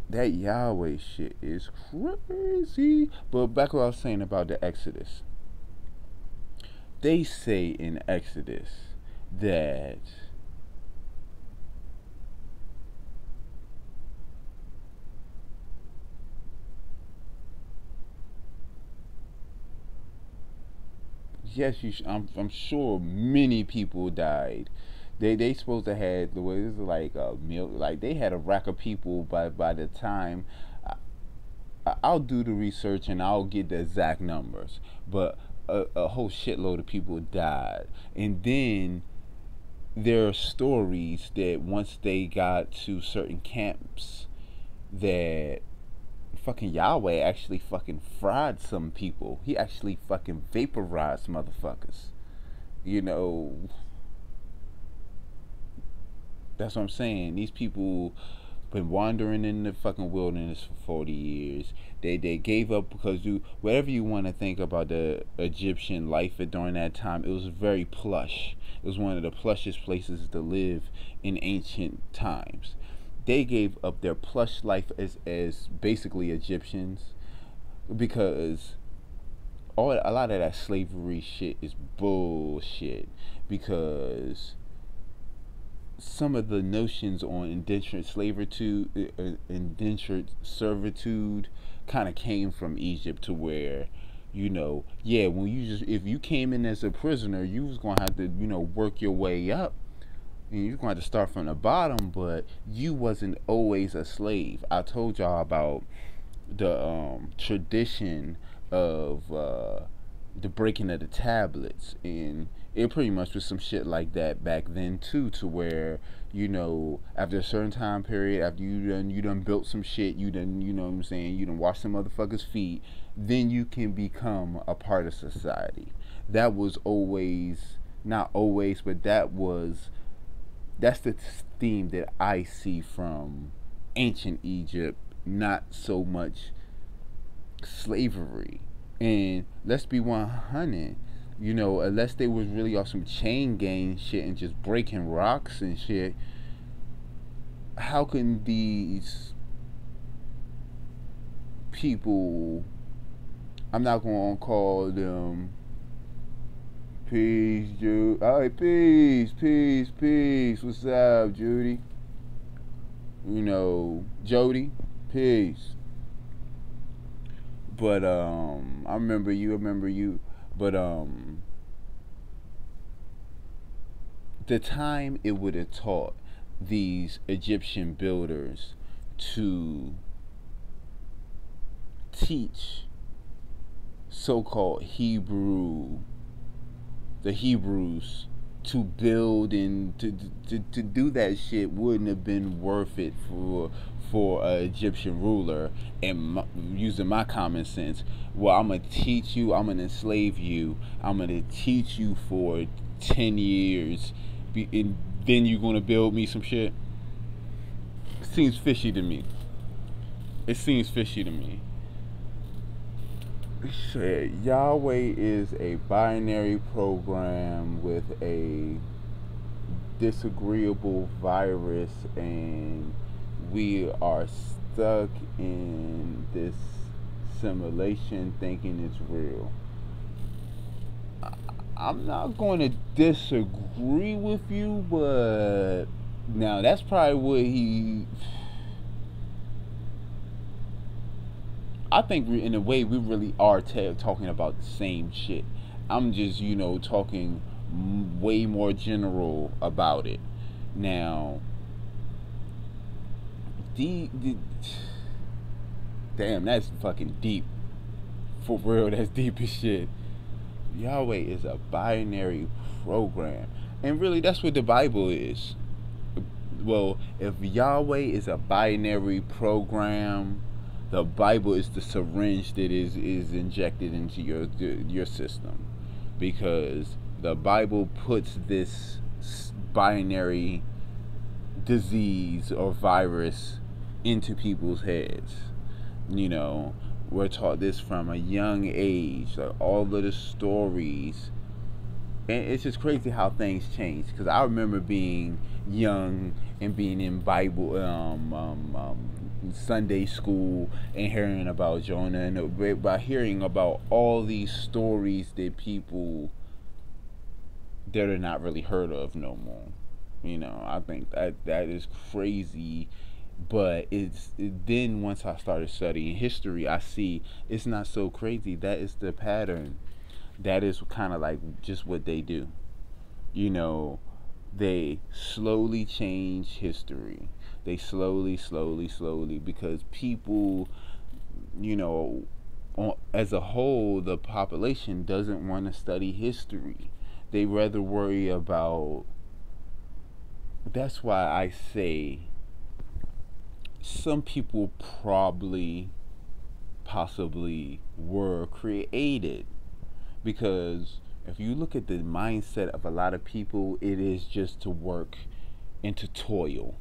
that Yahweh shit is crazy. But back to what I was saying about the Exodus. They say in Exodus that yes, I'm sure many people died. They supposed to had the way this is like a meal, like they had a rack of people by the time. I'll do the research and I'll get the exact numbers, but a whole shitload of people died, and then there are stories that once they got to certain camps that fucking Yahweh actually fucking fried some people. He actually fucking vaporized motherfuckers. You know, that's what I'm saying. These people been wandering in the fucking wilderness for 40 years. They gave up because you whatever you want to think about the Egyptian life during that time, it was very plush. It was one of the plushest places to live in ancient times. They gave up their plush life as basically Egyptians because a lot of that slavery shit is bullshit, because some of the notions on indentured servitude kind of came from Egypt, to where, you know, yeah, when you just if you came in as a prisoner, you was gonna have to, you know, work your way up, and you're going to start from the bottom, but you wasn't always a slave. I told y'all about the tradition of the breaking of the tablets, and it pretty much was some shit like that back then too, to where, you know, after a certain time period, after you done built some shit, you done, you know what I'm saying, you done washed some motherfuckers' feet, then you can become a part of society. That was always, not always, but that's the theme that I see from ancient Egypt, not so much slavery. And let's be 100, you know, unless they was really on some chain gang shit and just breaking rocks and shit, how can these people, I'm not going to call them, peace, Jude. Alright, peace. What's up, Judy? You know, Jody, peace. But I remember you. But the time it would have taught these Egyptian builders to teach so-called the Hebrews to build and to do that shit wouldn't have been worth it for an Egyptian ruler. And using my common sense, well, I'm gonna teach you, I'm gonna enslave you, I'm gonna teach you for 10 years, and then you're gonna build me some shit. It seems fishy to me. Shit, Yahweh is a binary program with a disagreeable virus, and we are stuck in this simulation thinking it's real. I'm not going to disagree with you, but now that's probably what I think in a way we really are talking about the same shit. I'm just, you know, talking way more general about it. Now, damn, that's fucking deep. For real, that's deep as shit. Yahweh is a binary program. And really, that's what the Bible is. Well, if Yahweh is a binary program, the Bible is the syringe that is injected into your system, because The Bible puts this binary disease or virus into people's heads. You know, we're taught this from a young age. Like all of the stories, and it's just crazy how things change. Because I remember being young and being in Bible Sunday school and hearing about Jonah, and by hearing about all these stories that people that are not really heard of no more. I think that is crazy. But then once I started studying history, I see it's not so crazy. That is the pattern. That is kind of like just what they do. You know, they slowly change history. They slowly, because people, you know, as a whole, the population doesn't want to study history. They rather worry about. That's why I say some people probably, possibly were created, because if you look at the mindset of a lot of people, it is just to work and to toil.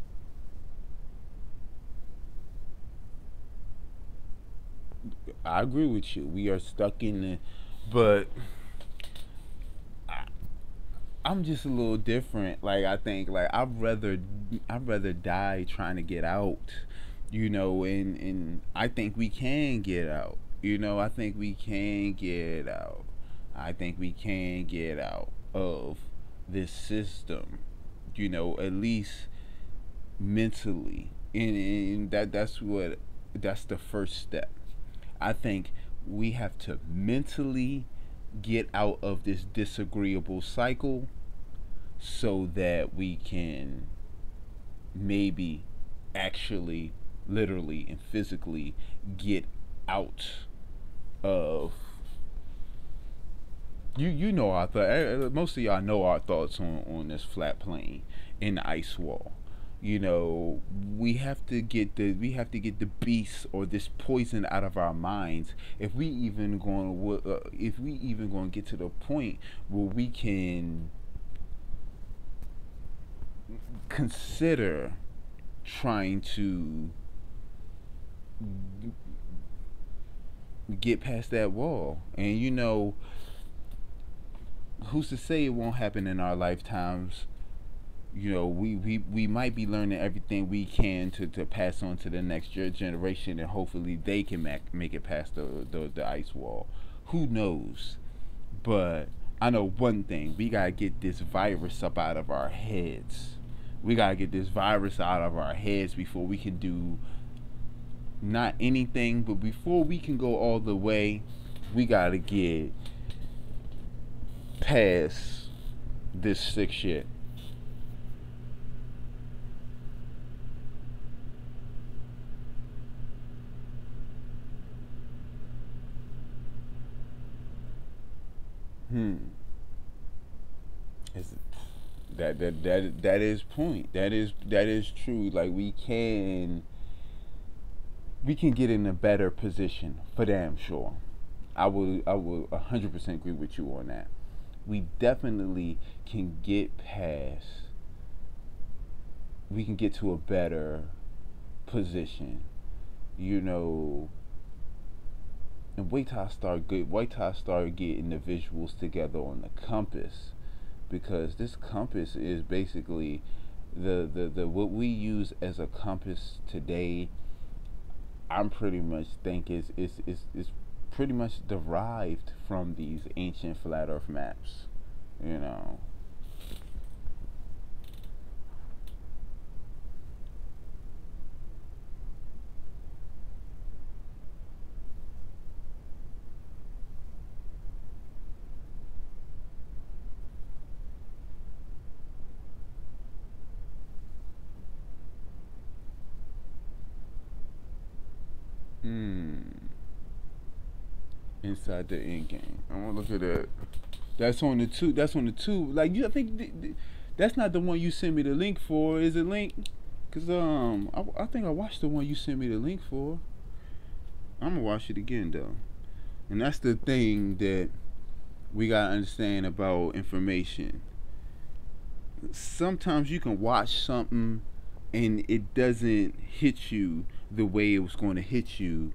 I agree with you. We are stuck in the, but I'm just a little different. Like I think, like I'd rather die trying to get out. And I think we can get out. I think we can get out. I think we can get out of this system. At least mentally, and that's the first step. I think we have to mentally get out of this disagreeable cycle so that we can maybe actually, literally and physically get out of. You know our most of y'all know our thoughts on this flat plane in the ice wall. We have to get the beast or this poison out of our minds if we even going to get to the point where we can consider trying to get past that wall. And who's to say it won't happen in our lifetimes? We might be learning everything we can to pass on to the next generation, and hopefully they can make it past the ice wall. Who knows? But I know one thing: we gotta get this virus up out of our heads. We gotta get this virus out of our heads before we can do not anything, but before we can go all the way, we gotta get past this sick shit. Hmm. Is that is point. That is true. Like we can get in a better position for damn sure. I will 100% agree with you on that. We definitely can get past. We can get to a better position. You know, and wait till I start getting the visuals together on the compass, because this compass is basically the what we use as a compass today. I'm pretty much think is pretty much derived from these ancient flat earth maps, you know. Hmm. Inside the end game. I want to look at that. That's on the two. That's on the two. Like you, I think that's not the one you sent me the link for. Is it link? Cause I think I watched the one you sent me the link for. I'm gonna watch it again though. And that's the thing that We gotta understand about information. Sometimes you can watch something and it doesn't hit you the way it was going to hit you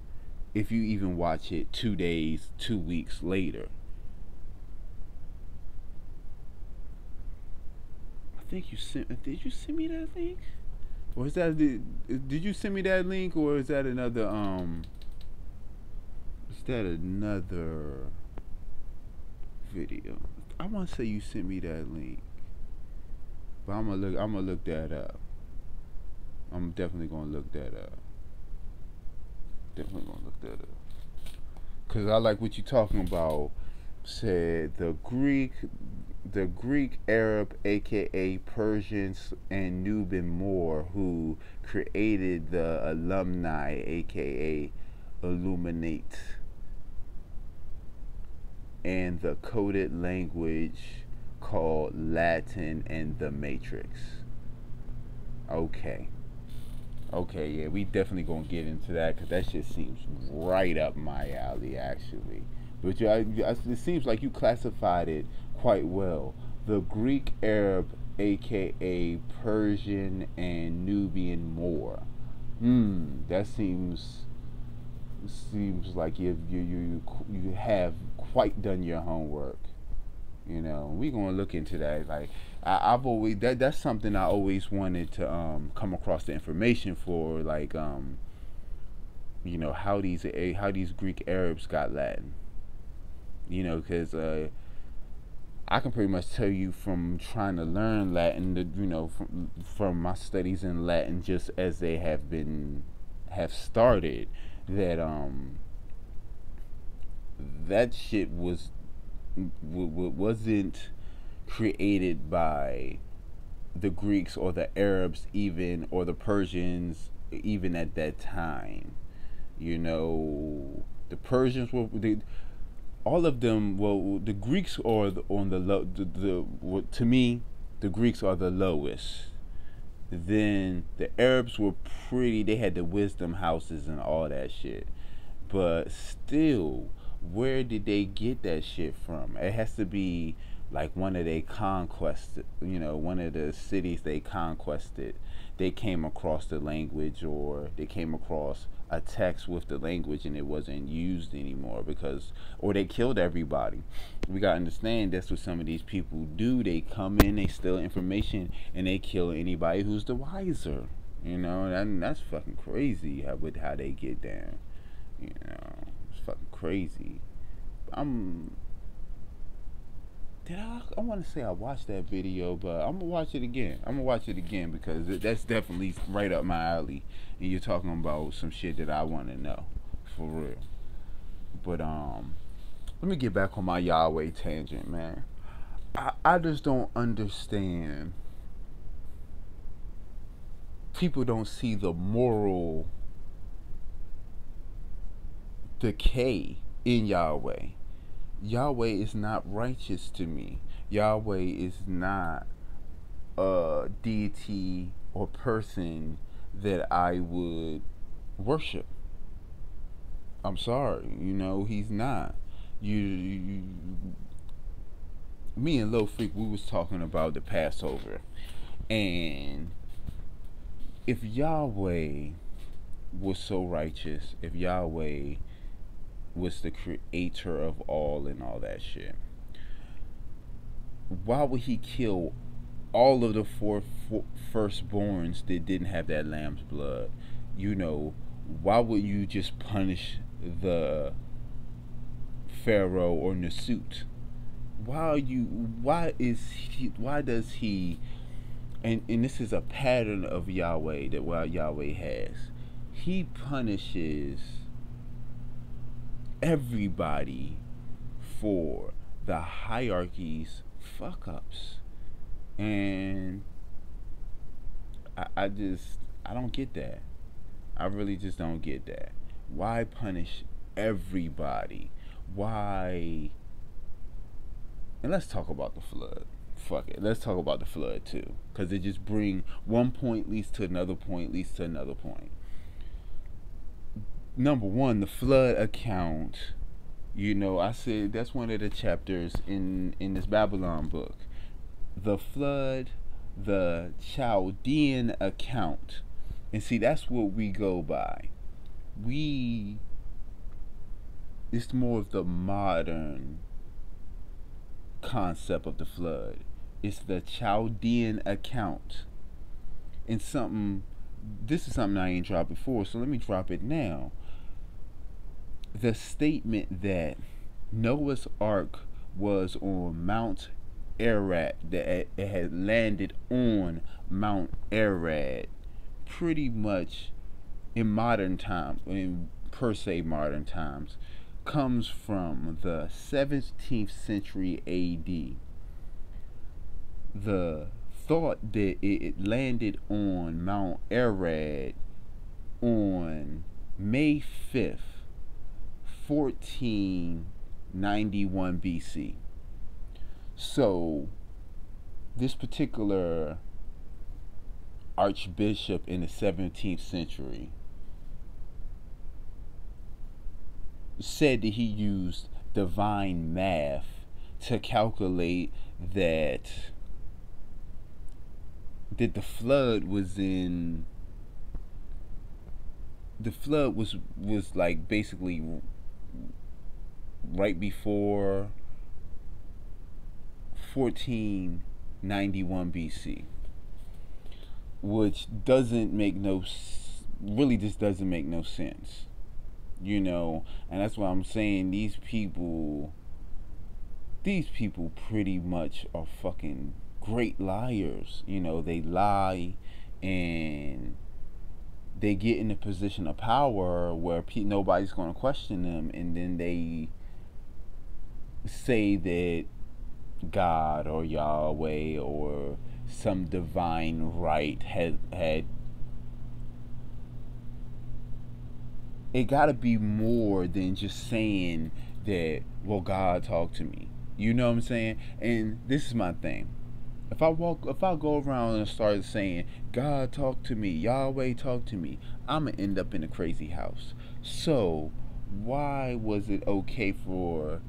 if you even watch it 2 days, 2 weeks later. I think you sent. Did you send me that link? Or is that did you send me that link, or is that another Is that another video? I want to say you sent me that link, but I'm gonna look. I'm gonna look that up. I'm definitely gonna look that up. Definitely gonna look that up. Cause I like what you talking about. Said the Greek Arab, aka Persians and Nubian Moor, who created the alumni, aka Illuminate, and the coded language called Latin and the Matrix. Okay. Okay, yeah, we definitely gonna get into that because that shit seems right up my alley, actually. But it seems like you classified it quite well. The Greek Arab, aka Persian and Nubian Moor. That seems like you have quite done your homework. We gonna look into that. Like I've always that's something I always wanted to come across the information for. Like how these Greek Arabs got Latin. Because I can pretty much tell you from trying to learn Latin, that, from my studies in Latin, just as they have started, that that shit wasn't created by the Greeks or the Arabs, even, or the Persians, even at that time. The Persians all of them. Well, the Greeks are on the low. To me, the Greeks are the lowest. Then the Arabs were pretty. They had the wisdom houses and all that shit. But still, where did they get that shit from? It has to be like one of they conquested, one of the cities they conquested. They came across the language, or they came across a text with the language, and it wasn't used anymore or they killed everybody. We gotta understand that's what some of these people do. They come in, they steal information, and they kill anybody who's the wiser. And that's fucking crazy with how they get down. It's fucking crazy. I'm I want to say I watched that video, but I'm gonna watch it again. Because that's definitely right up my alley, and you're talking about some shit that I want to know, for real. But let me get back on my Yahweh tangent, man. I just don't understand. People don't see the moral decay in Yahweh. Yahweh is not righteous to me. Yahweh is not a deity or person that I would worship. I'm sorry, he's not. Me and Lil Freak, we was talking about the Passover, and if Yahweh was so righteous, if Yahweh was the creator of all and all that shit, why would he kill all of the four firstborns that didn't have that lamb's blood? Why would you just punish the Pharaoh or Nasut? Why does he, and this is a pattern of Yahweh that Yahweh has. He punishes everybody for the hierarchy's fuck ups. And I don't get that. I really just don't get that. Why punish everybody? Why? And let's talk about the flood. Fuck it. Let's talk about the flood too. Because it just bring one point leads to another point, leads to another point. Number one, the flood account You know, I said that's one of the chapters in this Babylon book. The flood, the Chaldean account. And see, that's what we go by. We It's more of the modern concept of the flood. It's the Chaldean account. And something this is something I ain't dropped before, so let me drop it now. The statement that Noah's Ark was on Mount Ararat, that it had landed on Mount Ararat, pretty much in modern time, in per se modern times, comes from the 17th century AD. The thought that it landed on Mount Ararat on May 5th, 1491 BC. So, this particular archbishop in the 17th century said that he used divine math to calculate that the flood was like basically right before 1491 BC, which doesn't make no really just doesn't make no sense, you know. And that's why I'm saying these people pretty much are fucking great liars. You know, they lie and they get in a position of power where nobody's going to question them, and then they say that God or Yahweh or some divine right had it gotta be more than just saying that, well, God talked to me. You know what I'm saying? And this is my thing. If I go around and start saying, God talked to me, Yahweh talked to me, I'ma end up in a crazy house. So why was it okay for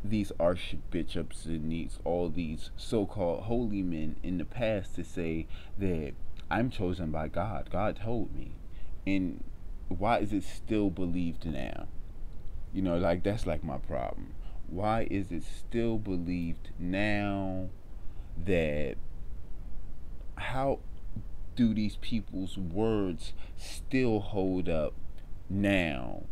these archbishops and all these so-called holy men in the past to say that I'm chosen by God? God told me. And why is it still believed now? You know, like, that's like my problem. Why is it still believed now? That how do these people's words still hold up now,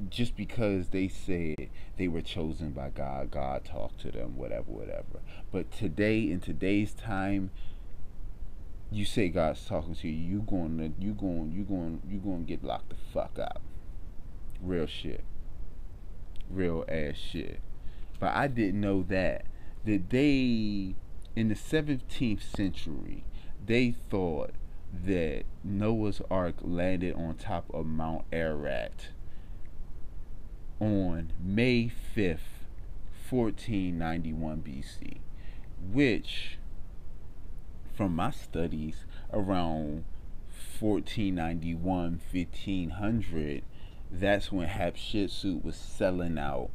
just because they said they were chosen by God, God talked to them, whatever. But today, in today's time, you say God's talking to you, you going to get locked the fuck up. Real shit. Real ass shit. But I didn't know that they, in the 17th century, they thought that Noah's Ark landed on top of Mount Ararat on May 5th, 1491 BC, which, from my studies, around 1491, 1500, that's when Hatshepsut was selling out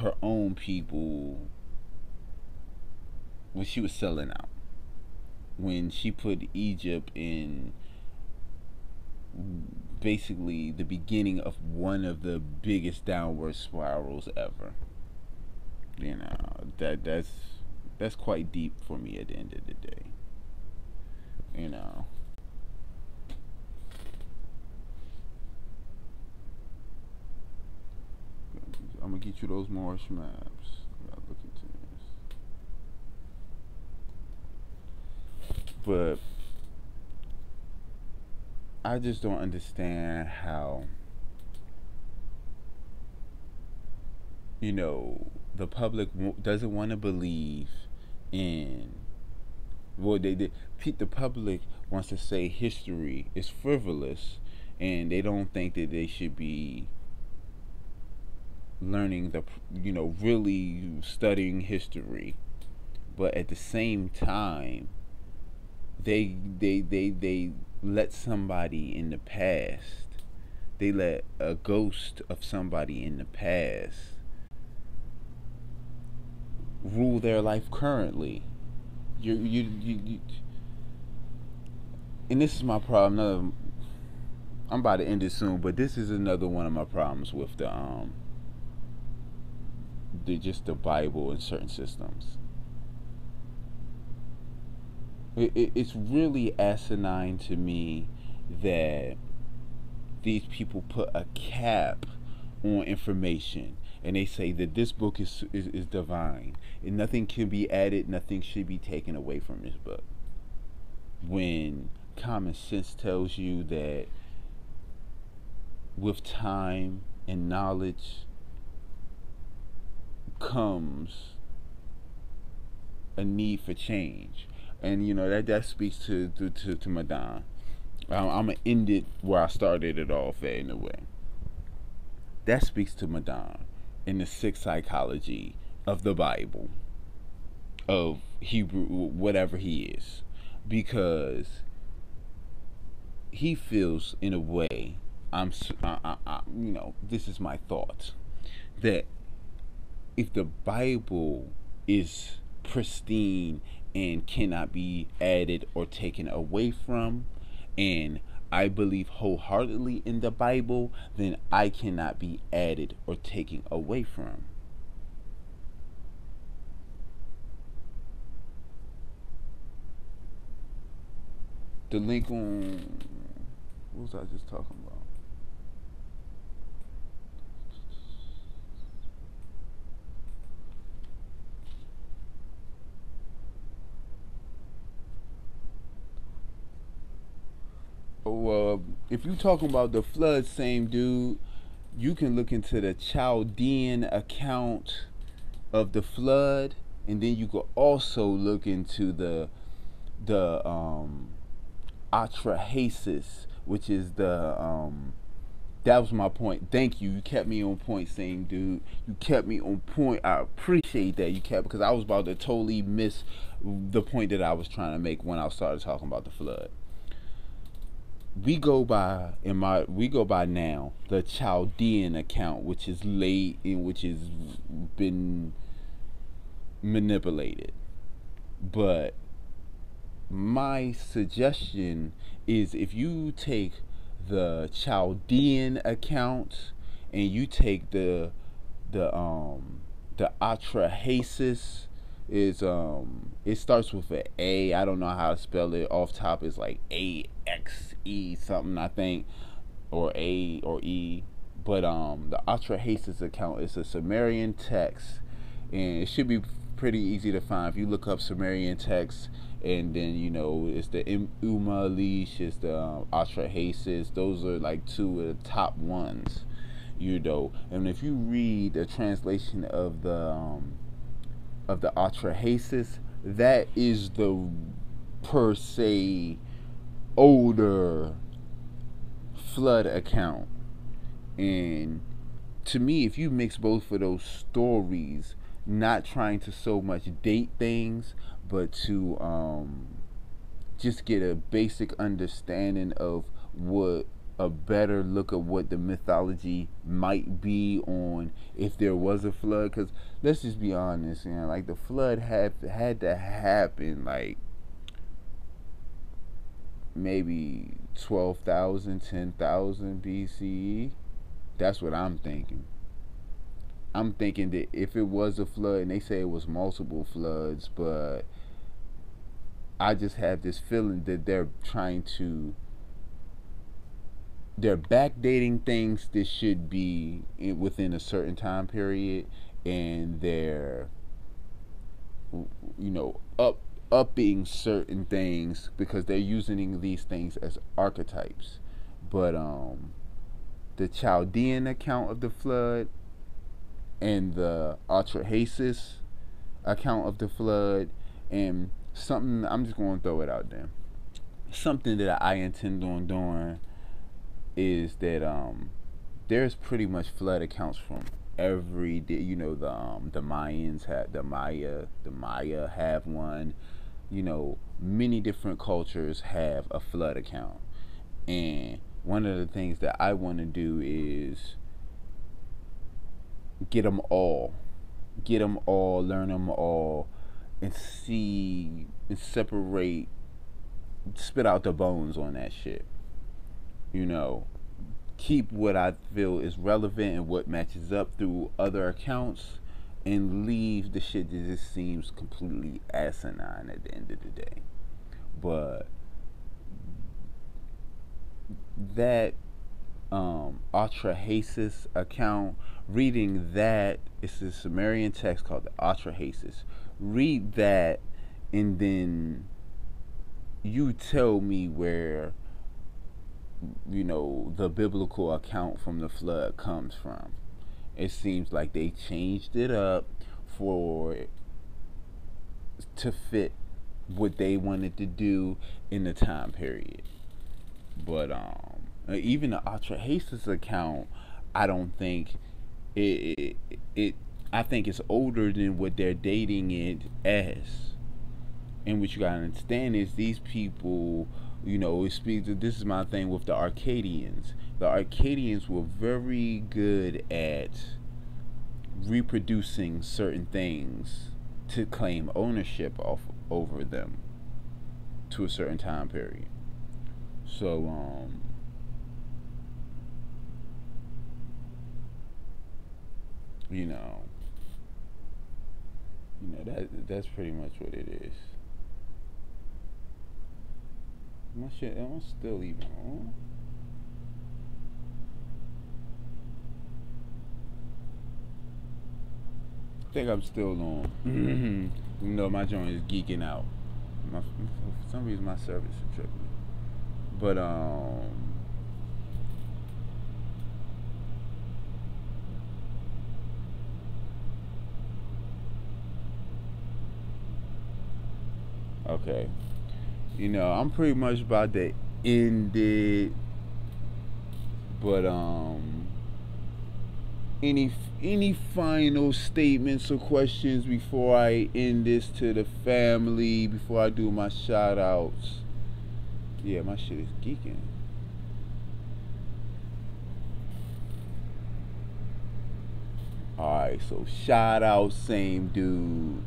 her own people. When she was selling out, when she put Egypt in basically the beginning of one of the biggest downward spirals ever. You know, that's quite deep for me at the end of the day. You know. I'm gonna get you those Marsh maps. I gotta look into this. But I just don't understand how, you know, the public doesn't want to believe in, well, the public wants to say history is frivolous, and they don't think that they should be learning really studying history. But at the same time, they let somebody in the past, they let a ghost of somebody in the past rule their life currently. You and this is my problem. I'm about to end it soon, but this is another one of my problems with the just the Bible and certain systems. It's really asinine to me that these people put a cap on information and they say that this book is divine and nothing can be added, nothing should be taken away from this book, when common sense tells you that with time and knowledge comes a need for change. And you know that speaks to Madame. I'm gonna end it where I started it off at, in a way. That speaks to Madame in the sixth psychology of the Bible, of Hebrew, whatever he is, because he feels in a way. This is my thought, that if the Bible is pristine and cannot be added or taken away from, and I believe wholeheartedly in the Bible, then I cannot be added or taken away from. The link on, what was I just talking about? Oh, if you talking about the flood, same dude, you can look into the Chaldean account of the flood, and then you could also look into the Atrahasis, which is the that was my point. Thank you. You kept me on point, same dude. You kept me on point. I appreciate that you kept, because I was about to totally miss the point that I was trying to make when I started talking about the flood. We go by now the Chaldean account, which is late and which has been manipulated. But my suggestion is, if you take the Chaldean account and you take the Atrahasis, is it starts with an A. I don't know how to spell it off top. It's like AXE something, I think, or A or E. But the Atrahasis account is a Sumerian text, and it should be pretty easy to find if you look up Sumerian text. And then it's the Umalish, it's the Atrahasis. Those are like two of the top ones, And if you read the translation of the Atrahasis, that is the per se older flood account. And to me, if you mix both of those stories, not trying to so much date things, but to just get a basic understanding of what a better look at what the mythology might be on if there was a flood. Because let's just be honest, like the flood had to happen like maybe 12,000, 10,000 BCE. That's what I'm thinking. I'm thinking that if it was a flood, and they say it was multiple floods, but I just have this feeling that they're backdating things that should be within a certain time period, and they're upping certain things because they're using these things as archetypes. But the Chaldean account of the flood and the Atrahasis account of the flood, and something, I'm just going to throw it out there, something that I intend on doing is that there's pretty much flood accounts from every day. The Mayans had the Maya have one. Many different cultures have a flood account, and one of the things that I want to do is get them all, learn them all, and see and separate, spit out the bones on that shit. You know, keep what I feel is relevant and what matches up through other accounts, and leave the shit that just seems completely asinine at the end of the day. But that Atrahasis account, reading that, it's a Sumerian text called the Atrahasis. Read that, and then you tell me where, the biblical account from the flood comes from. It seems like they changed it up for to fit what they wanted to do in the time period. But even the Atrahasis account, I don't think it I think it's older than what they're dating it as. And what you gotta understand is these people, it speaks. This is my thing with the Arcadians. The Arcadians were very good at reproducing certain things to claim ownership over them to a certain time period. So you know, that's pretty much what it is. My shit, I'm still even on. I think I'm still on. My joint is geeking out. For some reason, my service is tripping. But okay. I'm pretty much about to end it. But any final statements or questions before I end this to the family, before I do my shout outs? Yeah, my shit is geeking. Alright, so shout out same dude.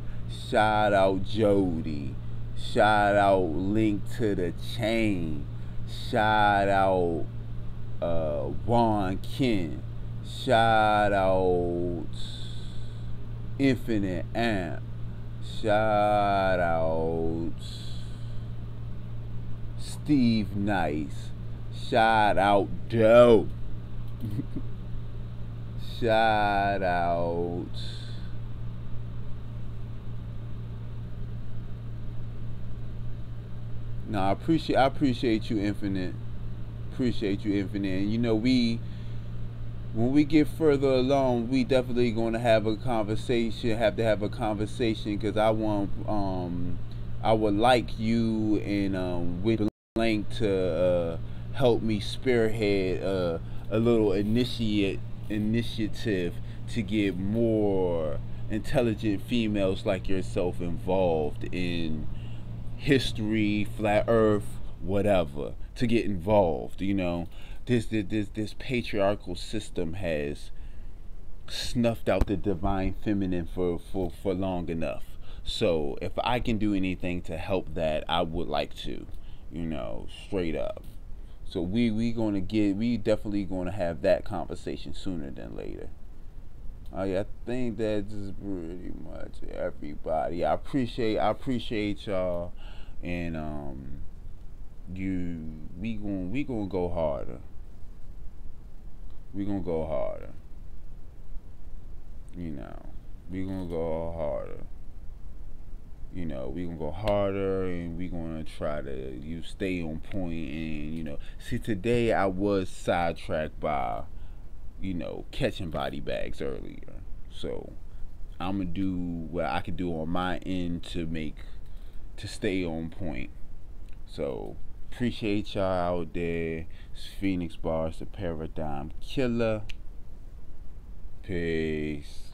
Shout out Jody. Shout out Link to the Chain. Shout out Juan Ken. Shout out Infinite Amp. Shout out Steve Nice. Shout out Dope. Shout out No, I appreciate you, Infinite. Appreciate you, Infinite. And when we get further along, we definitely gonna have a conversation. Have to have a conversation because I would like you and with Blank to help me spearhead a little initiative to get more intelligent females like yourself involved in history, flat earth, whatever, to get involved. This patriarchal system has snuffed out the divine feminine for long enough. So if I can do anything to help that, I would like to, straight up. So we definitely gonna have that conversation sooner than later. I think that's pretty much everybody. I appreciate y'all, and we gonna go harder. We gonna go harder. We gonna go harder. We gonna go harder, and we gonna try to stay on point. And see, today I was sidetracked by catching body bags earlier. So I'm gonna do what I can do on my end to stay on point. So appreciate y'all out there. It's Phoenix Bars, the Paradigm Killer. Peace.